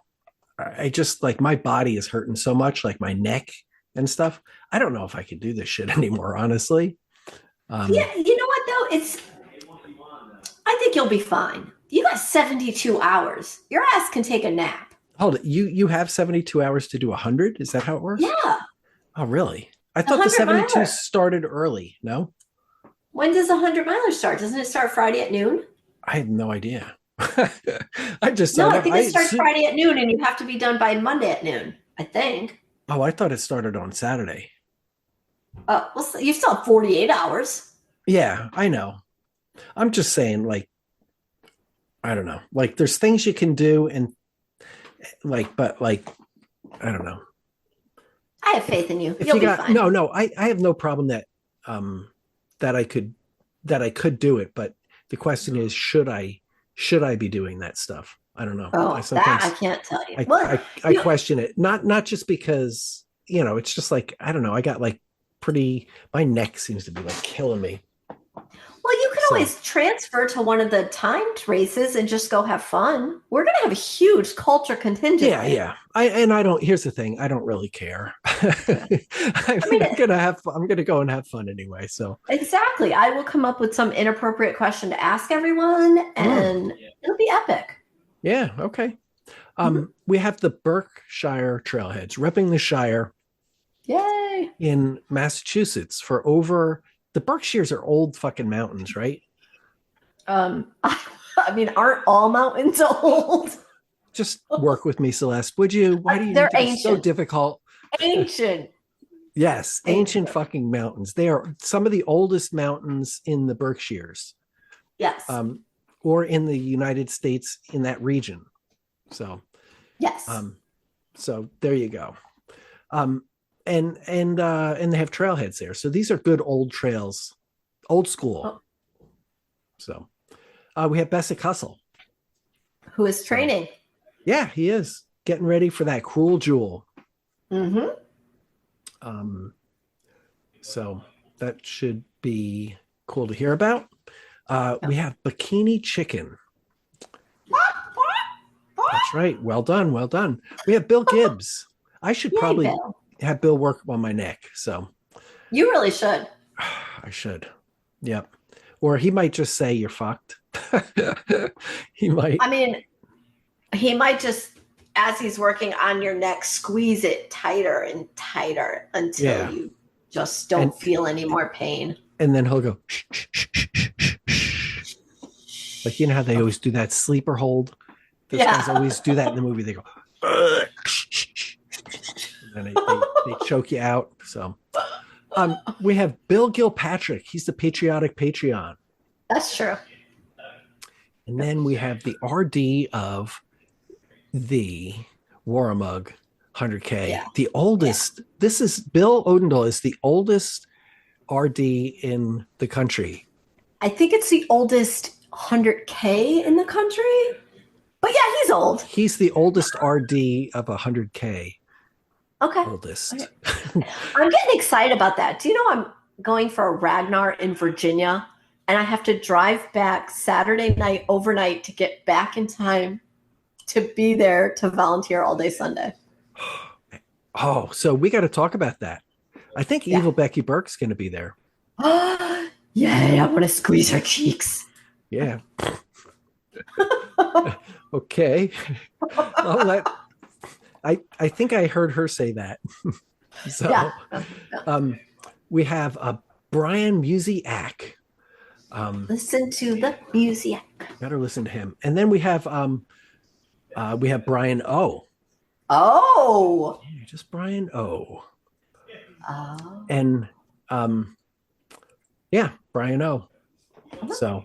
I just my body is hurting so much, like my neck and stuff. I don't know if I can do this shit anymore, honestly. Yeah, you know what though? I think think you'll be fine. You got 72 hours. Your ass can take a nap. Hold it. You have 72 hours to do 100? Is that how it works? Yeah. Oh, really? I The thought the 72 100 miler. started early. No? When does the 100 miler start? Doesn't it start Friday at noon? I had no idea. I just No, signed I up. think it starts Friday at noon and you have to be done by Monday at noon, I think. Oh, I thought it started on Saturday. Well, you still have 48 hours. Yeah, I know. I'm just saying, like, I don't know. Like, there's things you can do, and but I don't know. I have faith in you. If You'll you be got fine. no, I have no problem that I could do it, but the question is, should I be doing that stuff? I don't know. Oh, that I can't tell you. I question it. Not just because, it's just like, I don't know. I got like my neck seems to be like killing me. Well, you can always transfer to one of the timed races and just go have fun. We're going to have a huge culture contingent. Yeah. Here's the thing. I don't really care. I'm going to go and have fun anyway. So exactly. I will come up with some inappropriate question to ask everyone and it'll be epic. Yeah. Okay. We have the Berkshire Trailheads repping the Shire. Yay. In Massachusetts for the Berkshires are old fucking mountains, right? I mean, aren't all mountains old? Just work with me, Celeste, would you? Why do you They're need to be ancient. so difficult? Ancient. Yes, ancient fucking mountains. They are some of the oldest mountains in the Berkshires. Yes. Or in the United States in that region. So yes. So there you go. And they have trailheads there. So these are good old trails, old school. Oh. So we have Bessic Hustle. Who is training. Yeah, he is getting ready for that Cruel Jewel. Mm-hmm. So that should be cool to hear about. We have Bikini Chicken. That's right. Well done. Well done. We have Bill Gibbs. I should probably have Bill work on my neck. So you really should. I should. Yep. Or he might just say you're fucked. He might. I mean, he might just, as he's working on your neck, squeeze it tighter and tighter until you just don't feel any more pain. And then he'll go, shh, shh, shh, shh, shh, shh. Like, you know how they always do that sleeper hold? Those guys always do that in the movie. They go, shh, shh, shh. And then they choke you out. So we have Bill Gilpatrick. He's the patriotic Patreon. That's true. And then we have the RD of the Warramug 100K. Yeah. The oldest. Yeah. This is Bill Odendahl is the oldest RD in the country. I think it's the oldest 100K in the country. But yeah, he's old. He's the oldest RD of 100K. Okay. Oldest. Okay. I'm getting excited about that. Do you know I'm going for a Ragnar in Virginia, and I have to drive back Saturday night overnight to get back in time to be there to volunteer all day Sunday. Oh, so we got to talk about that. I think Evil Becky Burke's going to be there. Yay, I want to squeeze her cheeks. Yeah. Okay. I think I heard her say that. So we have Brian Musiak. Listen to the music. Better listen to him. And then we have Brian O. Oh. Yeah, just Brian O. Oh. And Brian O. So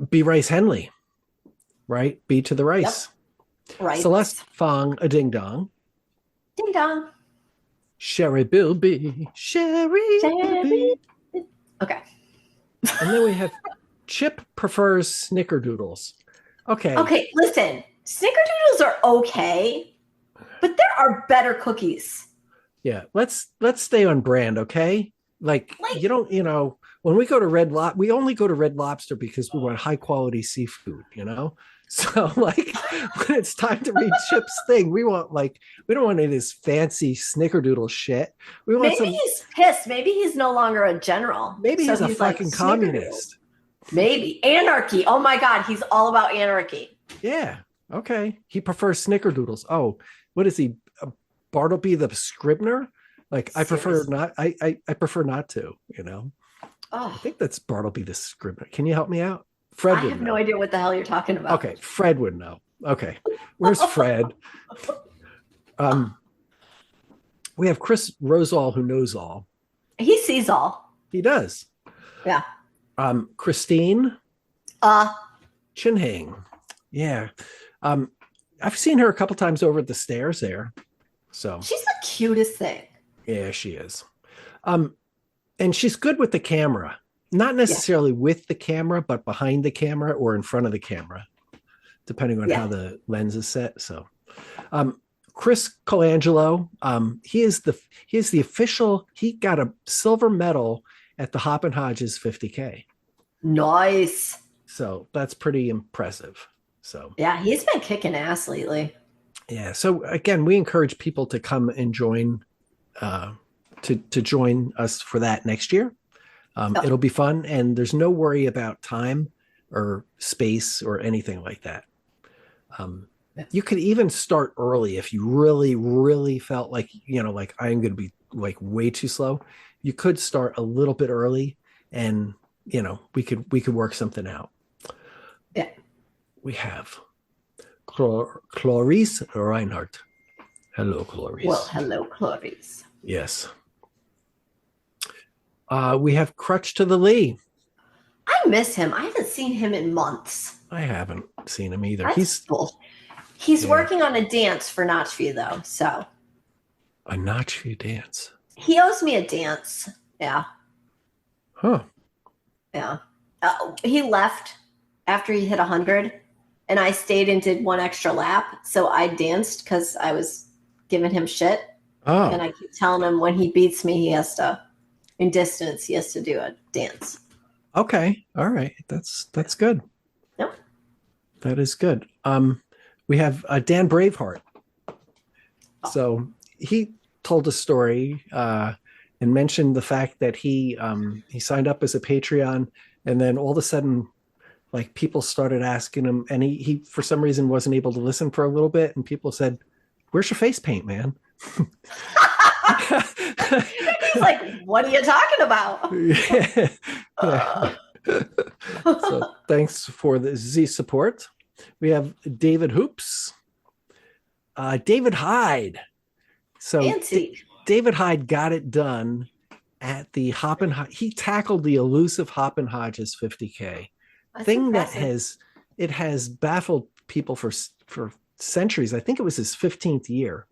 B. Rice Henley, right? B to the rice. Yep. Right. Celeste Fong, a ding dong. Ding dong. Sherry Bilby. Sherry Bilby. Okay. And then we have Chip prefers snickerdoodles. Okay. Okay, listen. Snickerdoodles are okay, but there are better cookies. Yeah, let's stay on brand, okay? Like you don't, when we go to we only go to Red Lobster because we want high quality seafood, So like when it's time to read Chip's thing, we don't want any of this fancy snickerdoodle shit. We want Maybe some. he's pissed. Maybe he's no longer a general. Maybe So he's a he's like fucking snickerdoodle. communist. Maybe anarchy. Oh my God, he's all about anarchy. Yeah. Okay. He prefers snickerdoodles. Oh, what is he? Bartleby the Scribner? Like I prefer Seriously. not. I prefer not to. You know. I Oh, think that's Bartleby the Scribner. Can you help me out? I Fred would have no know. idea what the hell you're talking about. Okay, Fred would know. Okay, where's Fred? Um, we have Chris Rosall who knows all. He sees all. He does. Yeah. Christine Uh, Chinhang. Yeah. Um, I've seen her a couple times over at the stairs there. So she's the cutest thing. yeah, she is. And she's good with the camera. Not Yeah. necessarily with the camera, but behind the camera or in front of the camera, depending on Yeah. how the lens is set. So Chris Colangelo, he is the official, he got a silver medal at the Hoppin Hodges 50K. Nice. So that's pretty impressive. So Yeah, he's been kicking ass lately. yeah. So again, we encourage people to come and join to join us for that next year. Oh. It'll be fun, and there's no worry about time or space or anything like that. You could even start early if you really, really felt like, like I'm going to be like way too slow. You could start a little bit early, and we could work something out. Yeah. We have Clarice Reinhardt. Hello, Clarice. Well, hello, Clarice. Yes. We have Crutch to the Lee. I miss him. I haven't seen him in months. I haven't seen him either. That's cool. He's working on a dance for Notchview, though. So a Notchview dance. He owes me a dance. Yeah. Huh. Yeah. He left after he hit 100, and I stayed and did one extra lap. So I danced because I was giving him shit. Oh. And I keep telling him when he beats me, he has to, in distance, he has to do a dance. Okay. All right. That's good. Yep. That is good. We have Dan Braveheart. So he told a story and mentioned the fact that he signed up as a Patreon, and then all of a sudden, like, people started asking him, and he for some reason wasn't able to listen for a little bit, and people said, "Where's your face paint, man?" He's like, "What are you talking about?" Yeah. So thanks for the Z support. We have David Hoops, David Hyde. So David Hyde got it done at the Hoppin. He tackled the elusive Hoppin Hodges 50K. Thing impressive. That has baffled people for centuries. I think it was his 15th year.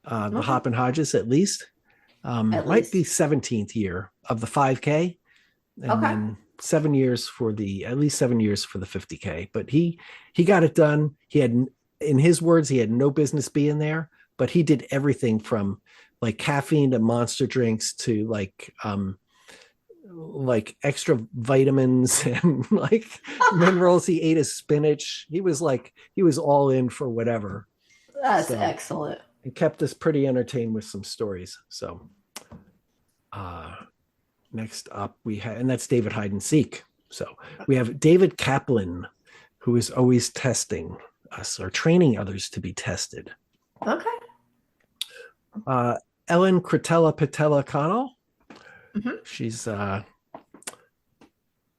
The Hoppin Hodges, at least. Might be 17th year of the 5K, and then 7 years for at least 7 years for the 50K. But he got it done. He had, in his words, he had no business being there, but he did everything from like caffeine to monster drinks to like extra vitamins and like minerals. He ate his spinach. He was all in for whatever. That's excellent. And kept us pretty entertained with some stories. So next up and that's David Hyde and Seek. So we have David Kaplan, who is always testing us or training others to be tested. Okay. Ellen Cretella Patella Connell. Mm-hmm. She's the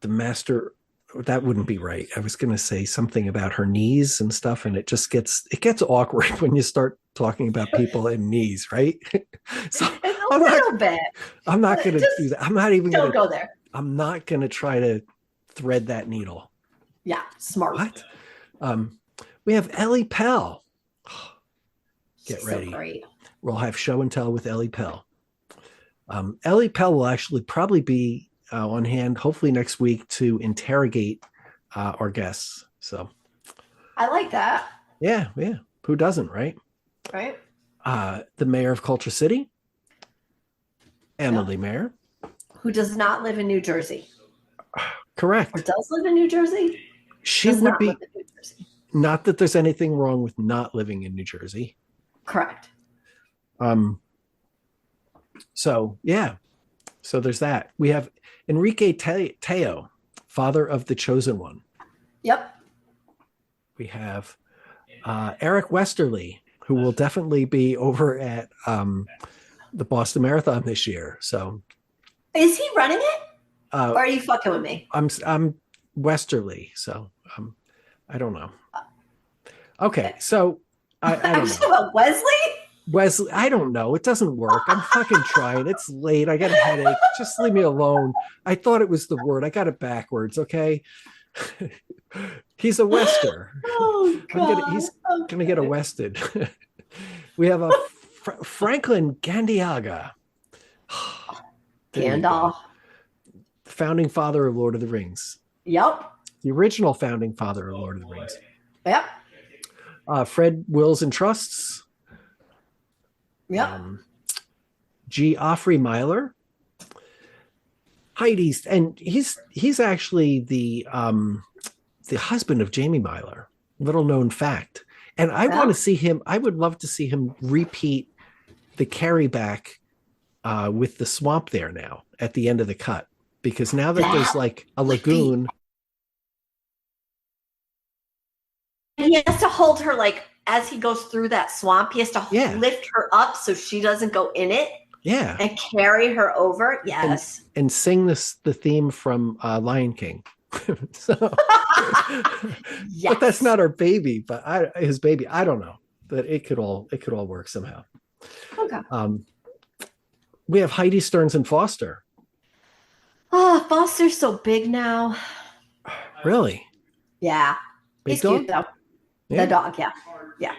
master. That wouldn't be right. I was going to say something about her knees and stuff, and it gets awkward when you start talking about people and knees, right? So a little bit. I'm not going to do that. I'm not even going to go there. I'm not going to try to thread that needle. Yeah, smart. What? We have Ellie Pell. Get She's ready. So great. We'll have show and tell with Ellie Pell. Ellie Pell will actually probably be on hand, hopefully next week, to interrogate our guests. So I like that. Yeah. Who doesn't, right? Right. The mayor of Cultra City, Emily Mayer. Who does not live in New Jersey. Correct. Or does live in New Jersey? She would be. Not that there's anything wrong with not living in New Jersey. Correct. So yeah. So there's that. We have Enrique Teo, father of the chosen one. Yep. We have Eric Westerly, who will definitely be over at the Boston Marathon this year. So, is he running it? Or are you fucking with me? I'm Westerly, so I don't know. Okay, so I don't know. About Wesley, I don't know. It doesn't work. I'm fucking trying. It's late. I got a headache. Just leave me alone. I thought it was the word. I got it backwards. Okay. He's a Wester. Oh, God. He's gonna get arrested. We have a Franklin Gandiaga. Gandalf. Founding father of Lord of the Rings. Yep. The original founding father of Lord of the Rings. Yep. Fred Wills and Trusts. Yep. Geoffrey Myler. Heidi's, and he's actually the husband of Jamie Myler. Little known fact. And I want to see him. I would love to see him repeat the carry back with the swamp there now at the end of the cut, because now that there's like a lagoon. He has to hold her like as he goes through that swamp. He has to lift her up so she doesn't go in it. Yeah. And carry her over. Yes. And sing the theme from Lion King. So, yes. But that's not our baby, but his baby. I don't know. But it could all work somehow. Okay. We have Heidi Stearns and Foster. Oh, Foster's so big now. Really? Yeah. Big He's dog? cute though. Yeah. The dog, yeah. Yeah.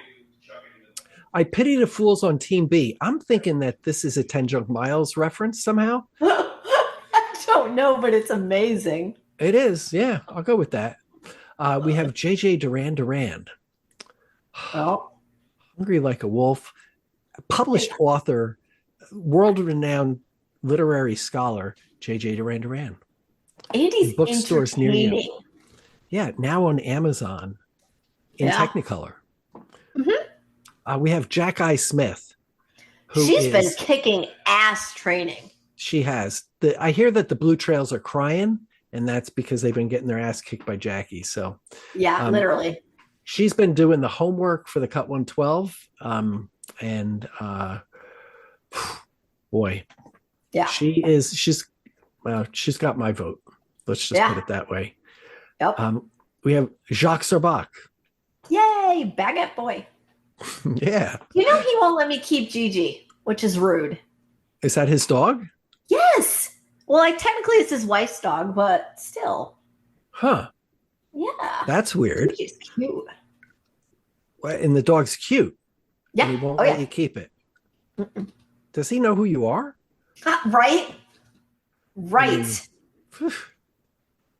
I pity the fools on Team B. I'm thinking that this is a 10 Junk Miles reference somehow. I don't know, but it's amazing. It is. Yeah, I'll go with that. We have JJ Duran. Oh. Hungry Like a Wolf. Published author, world-renowned literary scholar, JJ Duran. Andy's bookstores near you. Yeah, now on Amazon in Technicolor. Mm-hmm. We have Jack I. Smith. She's been kicking ass training. She has. I hear that the Blue Trails are crying, and that's because they've been getting their ass kicked by Jackie. So yeah, literally. She's been doing the homework for the Cut 112. And boy, yeah, she's got my vote. Let's just put it that way. Yep. We have Jacques Serbach. Yay, baguette boy. Yeah. You know he won't let me keep Gigi, which is rude. Is that his dog? Yes. Well, technically it's his wife's dog, but still. Huh. Yeah. That's weird. Gigi's cute. And the dog's cute. Yeah. And he won't let you keep it. Mm-mm. Does he know who you are? Right. Right.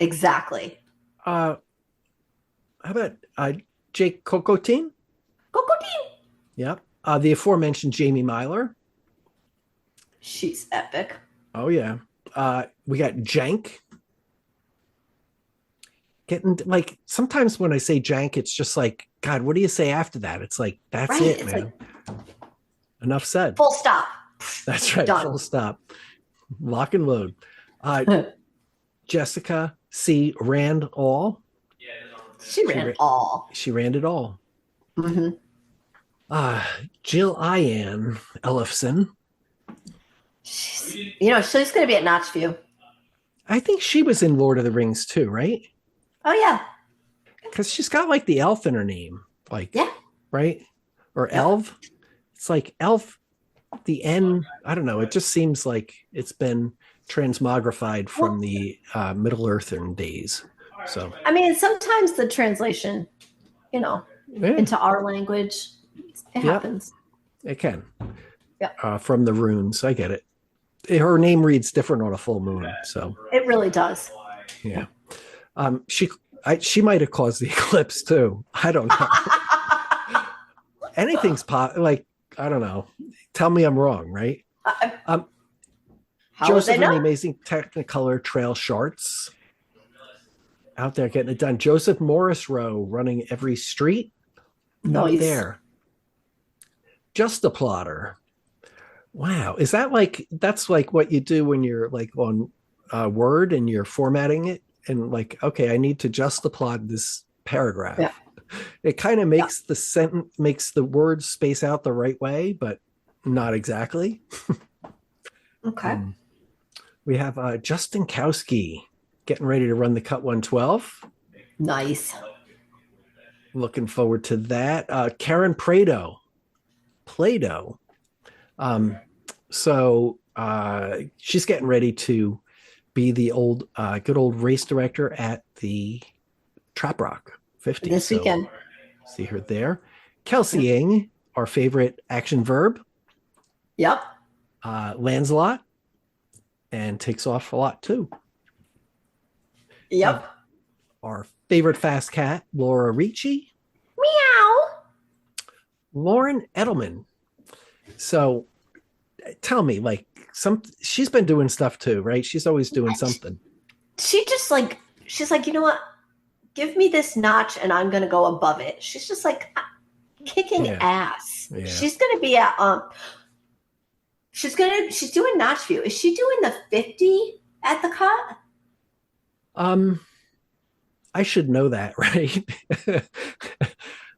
Exactly. How about Jake Cocotin? Cocotin. Yep. The aforementioned Jamie Myler. She's epic. Oh yeah. We got Jank. Getting like sometimes when I say Jank, it's just like, God, what do you say after that? It's like that's it, it's man. Like, enough said. Full stop. That's right. Done. Full stop. Lock and load. Jessica C. Rand all. She ran it all. She ran it all. Mm-hmm. Jill Ian Ellefson. She's going to be at Notchview. I think she was in Lord of the Rings too, right? Oh yeah. Because she's got like the elf in her name, like right, or elf. It's like elf. The N. I don't know. It just seems like it's been transmogrified from the Middle Earthern days. So I mean, sometimes the translation, into our language, it happens. It can. Yeah. From the runes, I get it. Her name reads different on a full moon, so it really does. Yeah. She might have caused the eclipse too. I don't know. Anything's like I don't know. Tell me I'm wrong, right? Joseph and the Amazing Technicolor Trail Charts. out there getting it done. Joseph Morris Rowe running every street out Nice. there. Just a plotter. Wow. Is that like, that's like what you do when you're like on Word and you're formatting it and like, okay, I need to just plot this paragraph. Yeah. It kind of makes the sentence, makes the words space out the right way, but not exactly. Okay. We have Justin Kowski getting ready to run the Cut 112. Nice. Looking forward to that. Karen Prado. Play-Doh. So she's getting ready to be the good old race director at the Trap Rock 50 This weekend. See her there. Kelsey Ing, our favorite action verb. Yep. Lands a lot and takes off a lot too. Yep. Our favorite fast cat, Laura Ricci. Meow. Lauren Edelman. So tell me, like, she's been doing stuff too, right? She's always doing something. She's like, you know what? Give me this notch and I'm going to go above it. She's just like kicking ass. Yeah. She's going to be at, she's doing Notch View. Is she doing the 50 at the Cut? I should know that, right?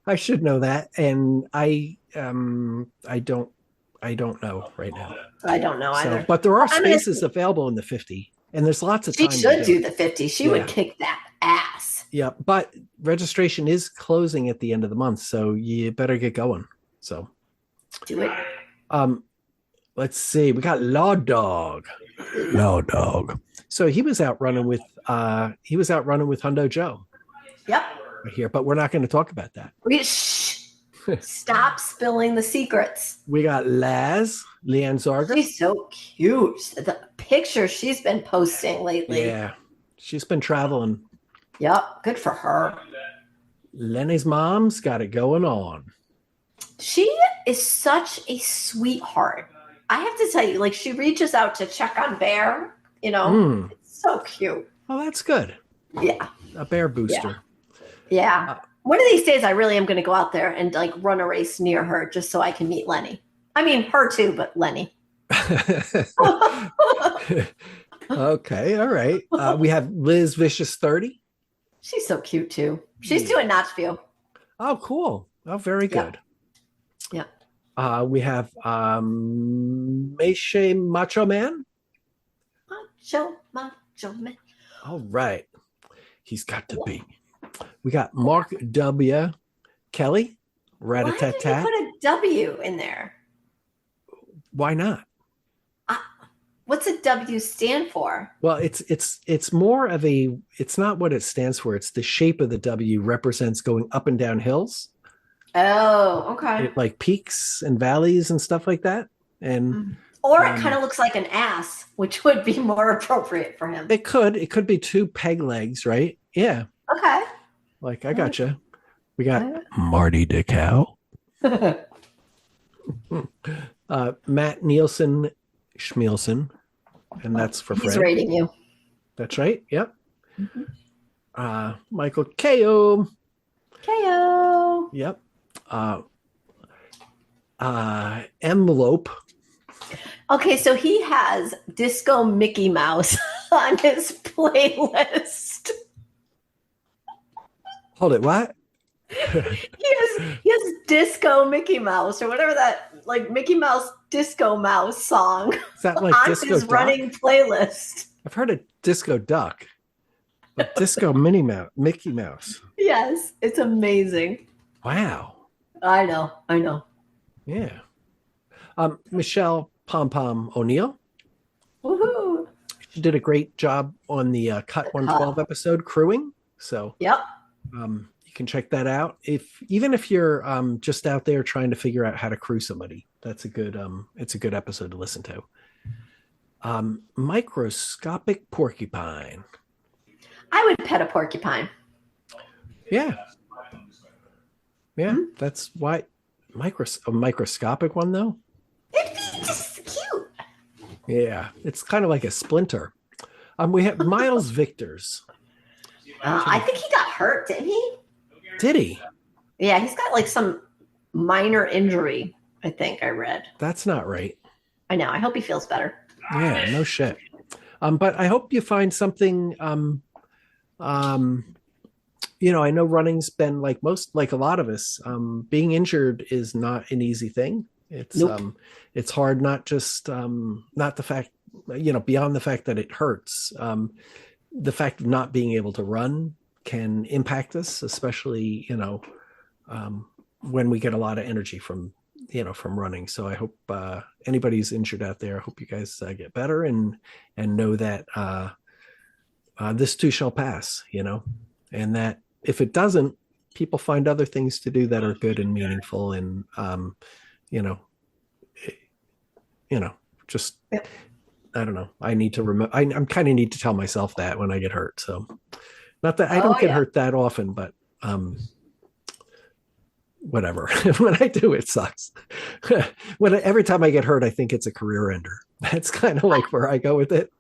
I should know that. And I don't know right now. I don't know either. But there are spaces available in the 50 and there's lots of time. She should do the 50. She would kick that ass. Yeah. But registration is closing at the end of the month. So you better get going. So do it. Let's see. We got Law Dog. So he was out running with Hundo Joe. Yep. Right here, but we're not going to talk about that. Stop spilling the secrets. We got Leanne Zarger. She's so cute. The pictures she's been posting lately. Yeah. She's been traveling. Yep. Good for her. Lenny's mom's got it going on. She is such a sweetheart. I have to tell you, like, she reaches out to check on Bear, It's so cute. Oh, that's good. Yeah. A bear booster. Yeah. One of these days, I really am going to go out there and like run a race near her just so I can meet Lenny. I mean, her too, but Lenny. Okay. All right. We have Liz Vicious 30. She's so cute too. She's doing Notch View. Oh, cool. Oh, very good. Yeah. We have Meche Macho Man. Macho Man. All right. He's got to be. We got Mark W. Kelly. Rat-a-tat-tat. Why did you put a W in there? Why not? What's a W stand for? Well, it's more of a, it's not what it stands for. It's the shape of the W represents going up and down hills. Oh, okay. It like peaks and valleys and stuff like that. And or it kind of looks like an ass, which would be more appropriate for him. It could be two peg legs, right? Yeah. Okay. Like I gotcha. We got Marty DeCow. Matt Nielsen Schmielsen. And that's for Fred. He's rating you. That's right. Yep. Michael Ko. Yep. Envelope. Okay, so he has Disco Mickey Mouse on his playlist. Hold it, what? He has Disco Mickey Mouse or whatever that, like Mickey Mouse Disco Mouse song. Is that like on Disco his Duck? Running playlist? I've heard of Disco Duck, but Disco Mickey Mouse. Yes, it's amazing. Wow. I know. Yeah. Michelle Pom Pom O'Neill. Woohoo! She did a great job on the Cut 112 episode crewing. So yep. You can check that out. Even if you're just out there trying to figure out how to crew somebody, that's a good it's a good episode to listen to. Microscopic porcupine. I would pet a porcupine. Yeah. Yeah, that's why a microscopic one though. It'd be just cute. Yeah, it's kind of like a splinter. We have Miles Victors. I think he got hurt, didn't he? Did he? Yeah, he's got like some minor injury, I think I read. That's not right. I know. I hope he feels better. Yeah, no shit. But I hope you find something. I know running's been like a lot of us. Being injured is not an easy thing. It's hard, not just not the fact, beyond the fact that it hurts. The fact of not being able to run can impact us, especially, when we get a lot of energy from running. So I hope anybody who's injured out there, I hope you guys get better and know that this too shall pass, and that if it doesn't, people find other things to do that are good and meaningful. And, just, I don't know. I need to remember, I'm kind of need to tell myself that when I get hurt. So not that I don't get hurt that often, but, whatever. When I do, it sucks. Every time I get hurt, I think it's a career ender. That's kind of like where I go with it.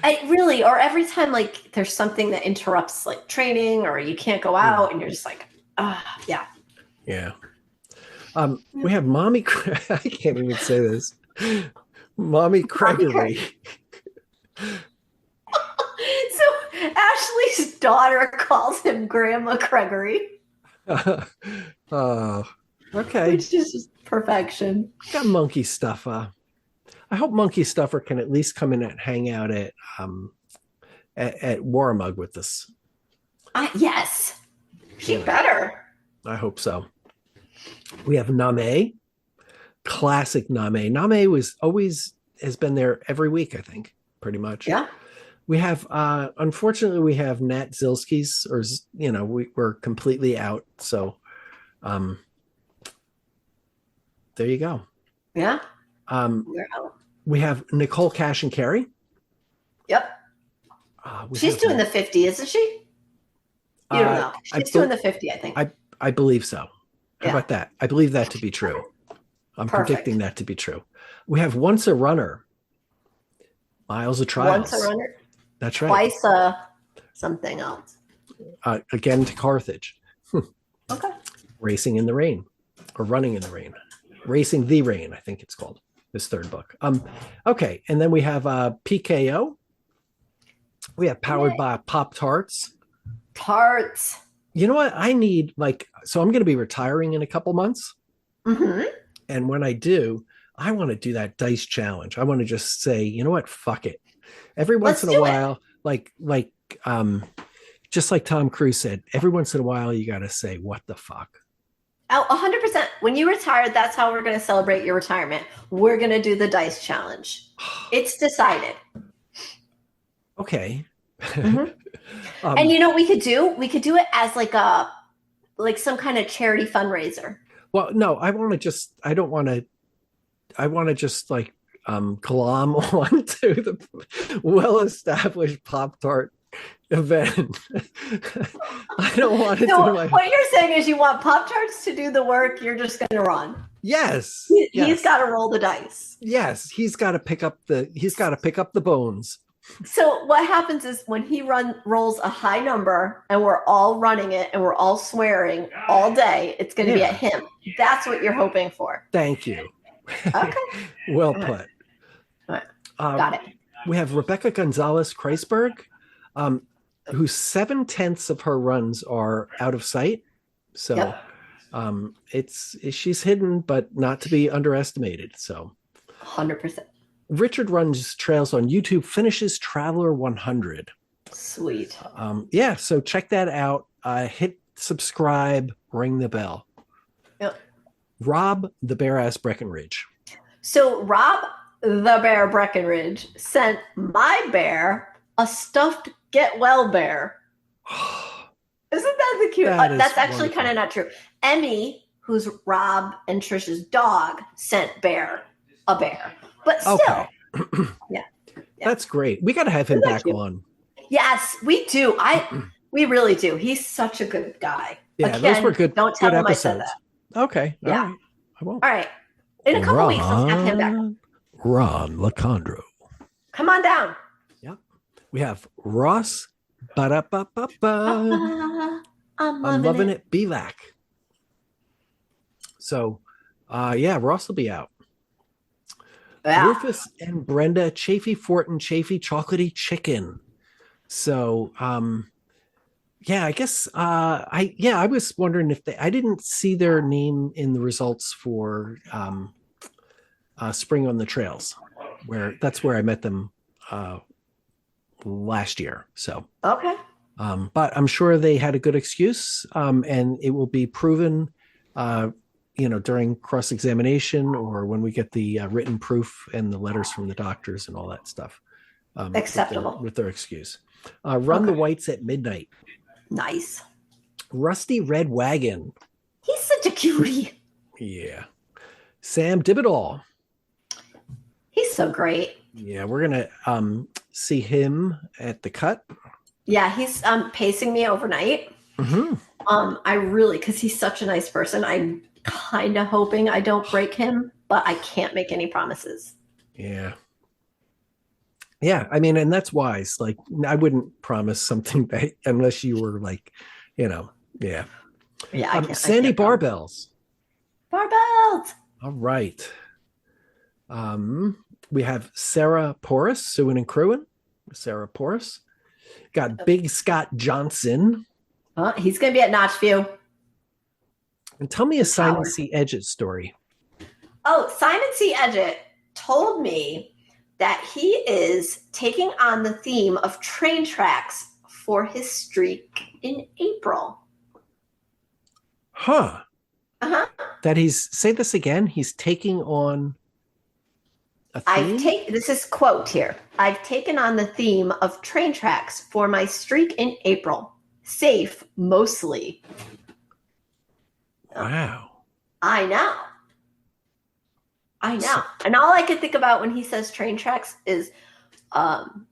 Or every time like there's something that interrupts like training, or you can't go out, and you're just like, yeah. We have Mommy. I can't even say this. Mommy Gregory. So Ashley's daughter calls him Grandma Gregory. Okay. Which is just perfection. Got Monkey Stuffer. I hope Monkey Stuffer can at least come in and hang out at Warmug with us. Yes. She better. I hope so. We have Name. Classic Name. Name has been there every week, I think, pretty much. Yeah. We have, unfortunately, we have Nat Zilski's, or, we're completely out. So, there you go. Yeah. We're out. We have Nicole Cash and Carey. Yep. She's doing the 50, isn't she? You don't know. She's doing the 50, I think. I believe so. How about that? I believe that to be true. I'm predicting that to be true. We have Once a Runner. Miles of Trials. Once a Runner. That's right. Twice something else. Again to Carthage. Okay. Racing in the Rain, or Running in the Rain. Racing the Rain, I think it's called. This third book. Okay, and then we have PKO. We have Powered by Pop-Tarts. Tarts. You know what? I need so I'm going to be retiring in a couple months. Mm-hmm. And when I do, I want to do that dice challenge. I want to just say, you know what? Fuck it. Every once in a while, just like Tom Cruise said, every once in a while, you got to say, what the fuck? Oh, 100%. When you retire, that's how we're going to celebrate your retirement. We're going to do the dice challenge. It's decided. Okay. Mm-hmm. And you know what we could do? We could do it as like some kind of charity fundraiser. Well, no, I want to just glom onto the well-established Pop-Tart event. I don't want to what you're saying is you want Pop-Tarts to do the work, you're just going to run. Yes. He's got to roll the dice. Yes, he's got to pick up the bones. So what happens is when he rolls a high number and we're all running it and we're all swearing all day, it's going to be at him. That's what you're hoping for. Thank you. Okay. Well put. All right. Got it. We have Rebecca Gonzalez Kreisberg, whose 7/10 of her runs are out of sight. So she's hidden, but not to be underestimated. So 100%. Richard runs trails on YouTube, finishes Traveler 100. Sweet. So check that out. Hit subscribe, ring the bell. Yep. Rob the Bear Ass Breckenridge. So Rob the Bear Breckenridge sent my bear a stuffed get well bear. Isn't that the cute? That's actually kind of not true. Emmy, who's Rob and Trish's dog, sent Bear a bear. But still, yeah. That's great. We got to have him back on. Yes, we do. We really do. He's such a good guy. Yeah, those were good. Don't tell good him episodes. I said that. Okay. Yeah. All right. I won't. All right. In a couple weeks, let's have him back. Ron Lacandro. Come on down. Yep. We have Ross Ba-da-ba-ba-ba. I'm I'm loving loving it. it. Be back. So, yeah, Ross will be out. Yeah. Rufus and Brenda, Chafee Fortin, Chafee Chocolatey Chicken. So, yeah, I guess I was wondering if I didn't see their name in the results for Spring on the Trails, that's where I met them last year. So, Okay. but I'm sure they had a good excuse, and it will be proven, during cross examination or when we get the written proof and the letters from the doctors and all that stuff. Acceptable. With their excuse. Run the Okay. Whites at Midnight. Nice. Rusty Red Wagon. He's such a cutie. Yeah. Sam Dibidall. He's so great. Yeah, we're gonna see him at the cut. Yeah, he's pacing me overnight. Mm-hmm. Because he's such a nice person. I'm kind of hoping I don't break him, but I can't make any promises. Yeah. Yeah, I mean, and that's wise. Like, I wouldn't promise something that unless you were like, yeah. Yeah, Sandy Barbells. Barbells. All right. We have Sarah Porras, Suing and Crewin. Sarah Porras. Got Big Scott Johnson. He's going to be at Notchview. And tell me a Simon C. Edgett story. Oh, Simon C. Edgett told me that he is taking on the theme of train tracks for his streak in April. Huh. Uh-huh. Say this again. He's taking on a theme? This is quote here. I've taken on the theme of train tracks for my streak in April. Safe, mostly. Wow. I know. And all I can think about when he says train tracks is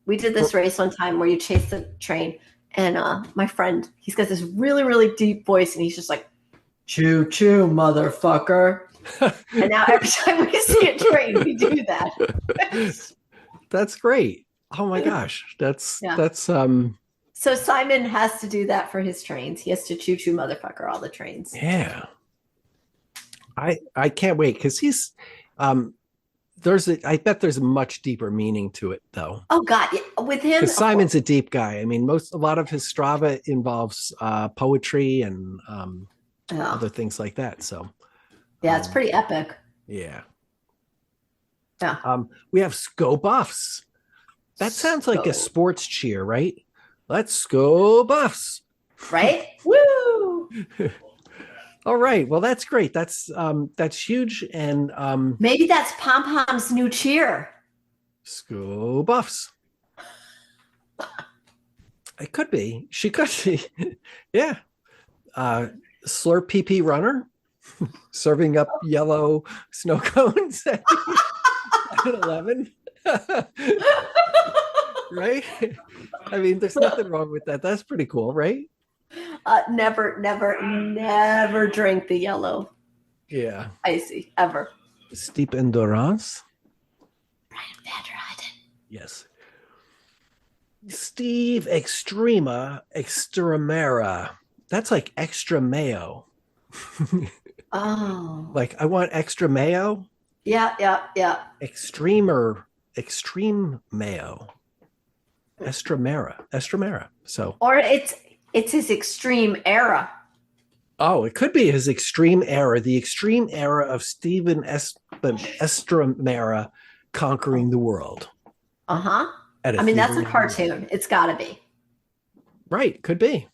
we did this race one time where you chase the train, and my friend, he's got this really, really deep voice, and he's just like, choo choo, motherfucker. And now every time we see a train, we do that. That's great. Oh my gosh. That's So Simon has to do that for his trains. He has to choo choo motherfucker all the trains. Yeah. I can't wait because he's I bet there's a much deeper meaning to it though. Oh God, with him, because Simon's a deep guy. I mean, a lot of his Strava involves poetry and other things like that. So yeah, it's pretty epic. Yeah. Yeah. We have Sko Buffs. That sounds like a sports cheer, right? Let's go Buffs. Right? Woo! All right. Well, that's great. That's huge. And maybe that's Pom Pom's new cheer. Sko Buffs. It could be. She could be. Yeah. Slurp PP runner serving up yellow snow cones at 11. Right? I mean, there's nothing wrong with that. That's pretty cool, right? Never drink the yellow. Yeah. Icy, ever. Steep endurance. Brian Vanderheiden. Yes. Steve Extremera. That's like extra mayo. Oh. Like, I want extra mayo. Yeah. Extreme mayo. Estremera. So. Or it's his extreme era. Oh, it could be his extreme era, the extreme era of Stephen Estremera conquering the world. Uh-huh. I mean, that's a cartoon. It's got to be. Right, could be.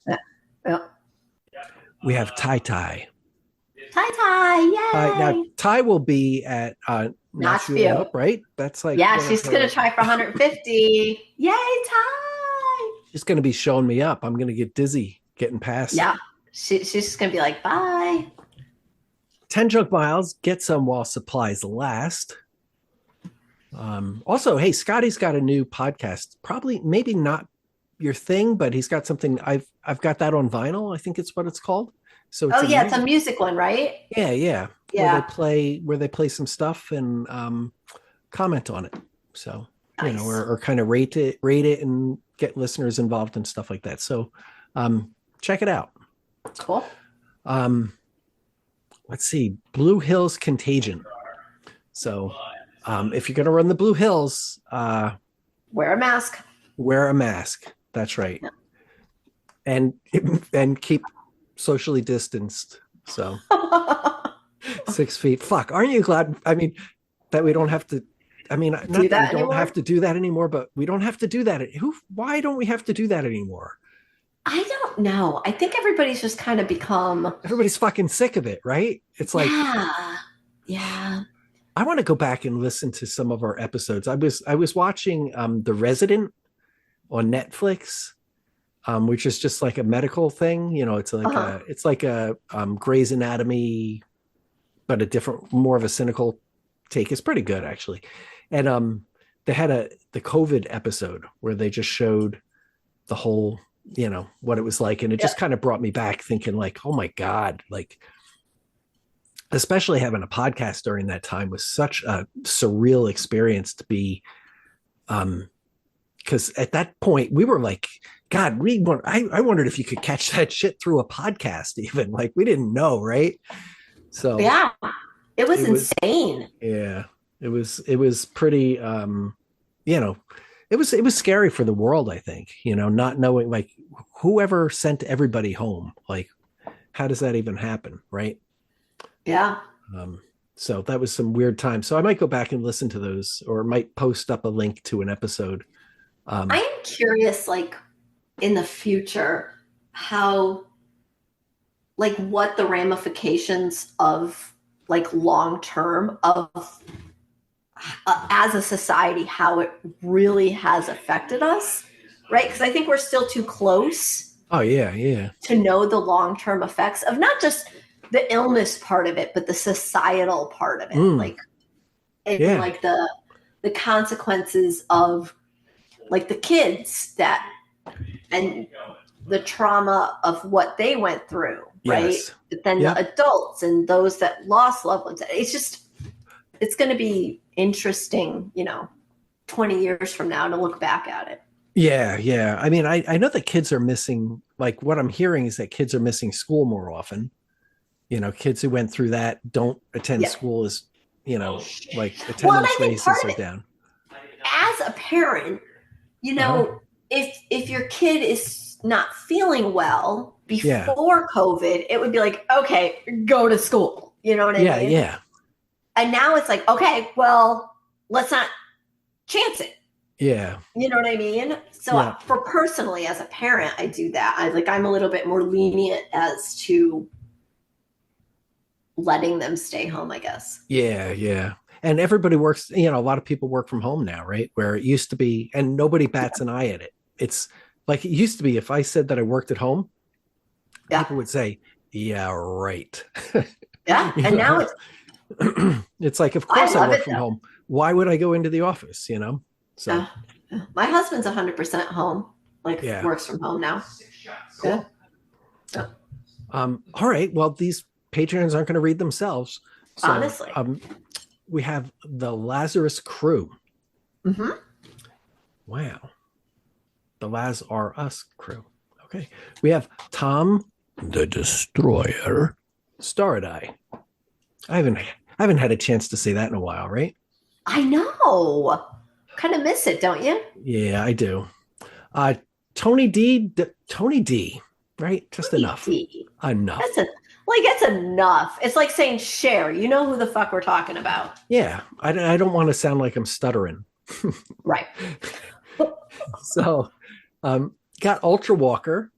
Yeah. We have Tai. Yay! Now, Tai will be at Notchview, right? That's like she's going to try for 150. Yay, Tai! She's going to be showing me up. I'm going to get dizzy getting past. Yeah, she's just going to be like, bye. 10 junk miles, get some while supplies last. Also, hey, Scotty's got a new podcast. Maybe not your thing, but he's got something. I've got that on vinyl. I think it's what it's called. So it's it's a music one, right? Yeah. Where they play some stuff and comment on it. So nice. or kind of rate it and get listeners involved and stuff like that. So check it out. Cool. Let's see, Blue Hills Contagion. So if you're going to run the Blue Hills, wear a mask. Wear a mask. That's right. Yeah. And keep socially distanced. So 6 feet. Fuck. Aren't you glad? I mean, that we don't have to. I mean, not that we don't have to do that anymore, but we don't have to do that. Why don't we have to do that anymore? I don't know. I think everybody's just kind of become. Everybody's fucking sick of it, right? It's like, yeah. I want to go back and listen to some of our episodes. I was watching The Resident on Netflix, which is just like a medical thing. You know, it's like a Grey's Anatomy, but a different, more of a cynical take. It's pretty good actually. And they had the COVID episode where they just showed the whole, you know, what it was like, and it just kind of brought me back thinking like, oh my God, like, especially having a podcast during that time was such a surreal experience to be, because at that point we were like, God, I wondered if you could catch that shit through a podcast, even, like, we didn't know, right? So yeah, it was insane. It was pretty, you know, it was scary for the world, I think, you know, not knowing, like, whoever sent everybody home, like, how does that even happen, right? Yeah. So that was some weird time. So I might go back and listen to those, or might post up a link to an episode. I am curious, like, in the future, how, like, what the ramifications of, like, long term of as a society, how it really has affected us, right? Because I think we're still too close. Oh yeah. To know the long-term effects of not just the illness part of it, but the societal part of it, like the consequences of, like, the kids that, and the trauma of what they went through, right? Yes. But then the adults and those that lost loved ones. It's going to be interesting, you know, 20 years from now to look back at it. Yeah. I mean, I know that kids are missing, like, what I'm hearing is that kids are missing school more often. You know, kids who went through that don't attend school as, you know, like, attendance rates are down. As a parent, you know, if your kid is not feeling well before COVID, it would be like, okay, go to school. You know what I mean? Yeah. And now it's like, okay, well, let's not chance it. Yeah. You know what I mean? So for personally, as a parent, I do that. I'm a little bit more lenient as to letting them stay home, I guess. Yeah. And everybody works, you know, a lot of people work from home now, right? Where it used to be, and nobody bats an eye at it. It's like it used to be, if I said that I worked at home, people would say, yeah, right. Yeah. And now it's like, of course I work from home. Why would I go into the office, you know? So my husband's 100% home, like, works from home now. Cool. Yeah. All right. Well, these Patreons aren't going to read themselves. So, honestly. We have the Lazarus crew. Mm-hmm. Wow. The Laz are us crew. Okay. We have Tom the Destroyer Staradai. I haven't had a chance to say that in a while, right? I know. Kind of miss it, don't you? Yeah, I do. Tony D, right? Just Tony enough. D. Enough. That's enough. It's like saying Cher. You know who the fuck we're talking about. Yeah. I don't want to sound like I'm stuttering. Right. So, got Ultra Walker.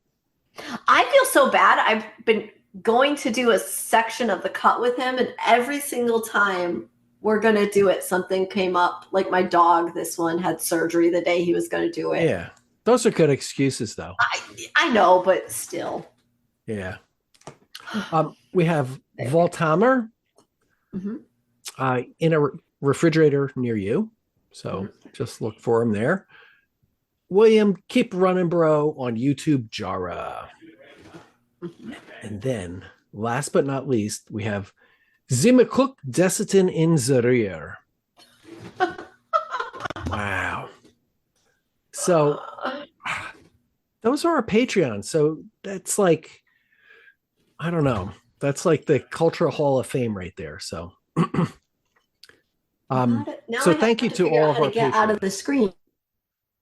I feel so bad. I've been going to do a section of the cut with him, and every single time we're going to do it, something came up. Like my dog, this one had surgery the day he was going to do it. Yeah. Those are good excuses, though. I know, but still. Yeah. We have Voltamer in a refrigerator near you. So just look for him there. William, keep running, bro, on YouTube Jara. And then, last but not least, we have Zimakuk Desitin in Zarir. Wow. So Those are our Patreon. So that's like, I don't know. That's like the Cultural Hall of Fame right there. So, Got it. Now so I thank have you to to figure all out of how to our get out of Patreon. the screen.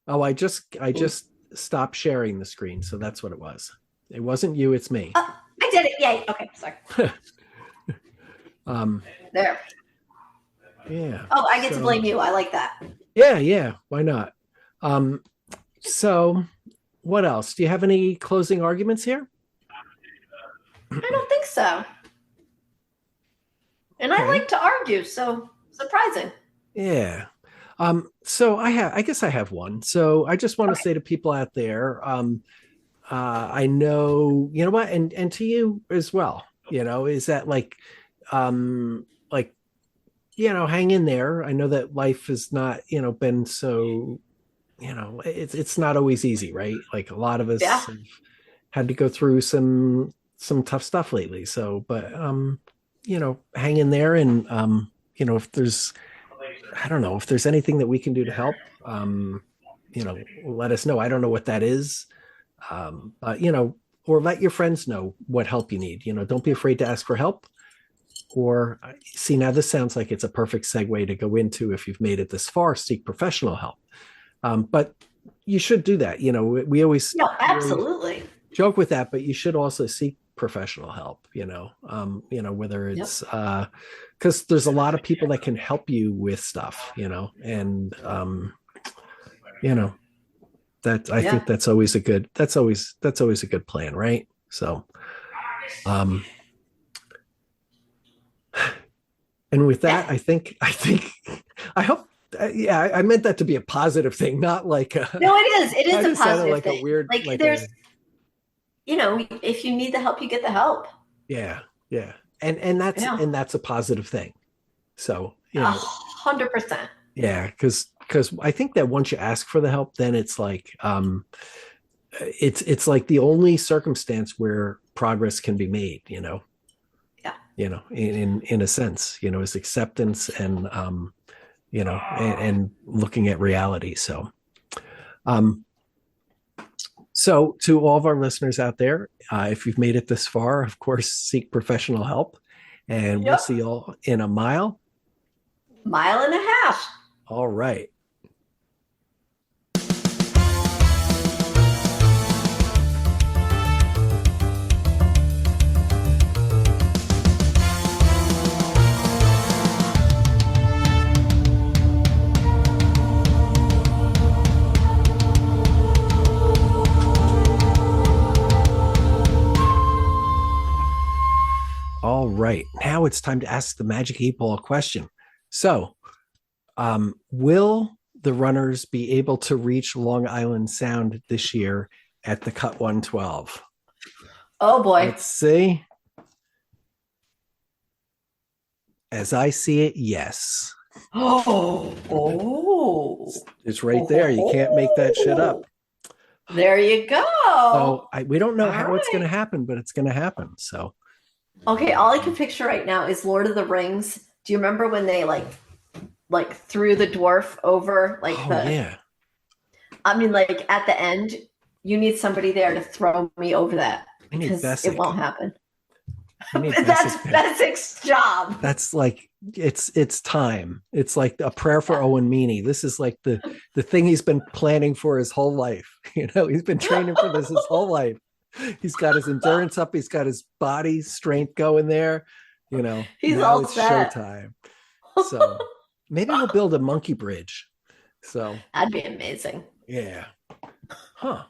Oh, I just stopped sharing the screen. So that's what it was. It wasn't you, it's me. Oh, I did it. Yay. Okay. Sorry. um, There. yeah. Oh, I get to So, blame you. I like that. yeah. Why not? Um, so what else? Do you have any closing arguments here? I don't think so. And I Okay. like to argue, so surprising. Yeah. So I guess I have one. So I just want to Okay. say to people out there, I know, you know what, and to you as well, is that like, hang in there. I know that life has not, been so, it's not always easy, right? Like a lot of us Yeah. have had to go through some tough stuff lately. So, but hang in there and if there's I don't know if there's anything that we can do to help. Let us know. I don't know what that is, but or let your friends know what help you need. Don't be afraid to ask for help. Or see, now this sounds like it's a perfect segue to go into if you've made it this far, seek professional help. But you should do that. No, We always absolutely. joke with that, but you should also seek professional help. Whether Yep. it's because there's a lot of people that can help you with stuff. And you know that I Yeah. think that's always a good plan, right? So, um, and with Yeah. that, I think I hope. Yeah, I meant that to be a positive thing, not like No, it is. It is kind a of sounded positive like a thing. weird, Like like there's, a if you need the help, you get the help. yeah, yeah, and that's a positive thing. So 100%. yeah, because I think that once you ask for the help, then it's like it's like the only circumstance where progress can be made. Yeah. In a sense, is acceptance and and looking at reality. Um, so to all of our listeners out there, if you've made it this far, of course, seek professional help, and we'll see Yep. you all in a mile. Mile and a half. All right. All right. Now it's time to ask the Magic 8 Ball question. So, will the runners be able to reach Long Island Sound this year at the Cut 112? Oh boy. Let's see. As I see it, yes. Oh. Oh. It's right there. You can't make that shit up. There you So go. we don't know All how it's going to right. happen, but it's going to happen. So, Okay, all I can picture right now is Lord of the Rings. Do you remember when they like threw the dwarf over like oh the yeah, I mean like at the end, you need somebody there to throw me over that we need because it Bessic. won't happen. We need That's Bessic there. Bessic's job. That's like it's time. It's like a prayer for Yeah. Owen Meany. This is like the thing he's been planning for his whole life. He's been training for this his whole life. He's got his endurance up. He's got his body strength going there. He's Now all it's set. showtime. So maybe we'll build a monkey bridge. So That'd be amazing. yeah, huh?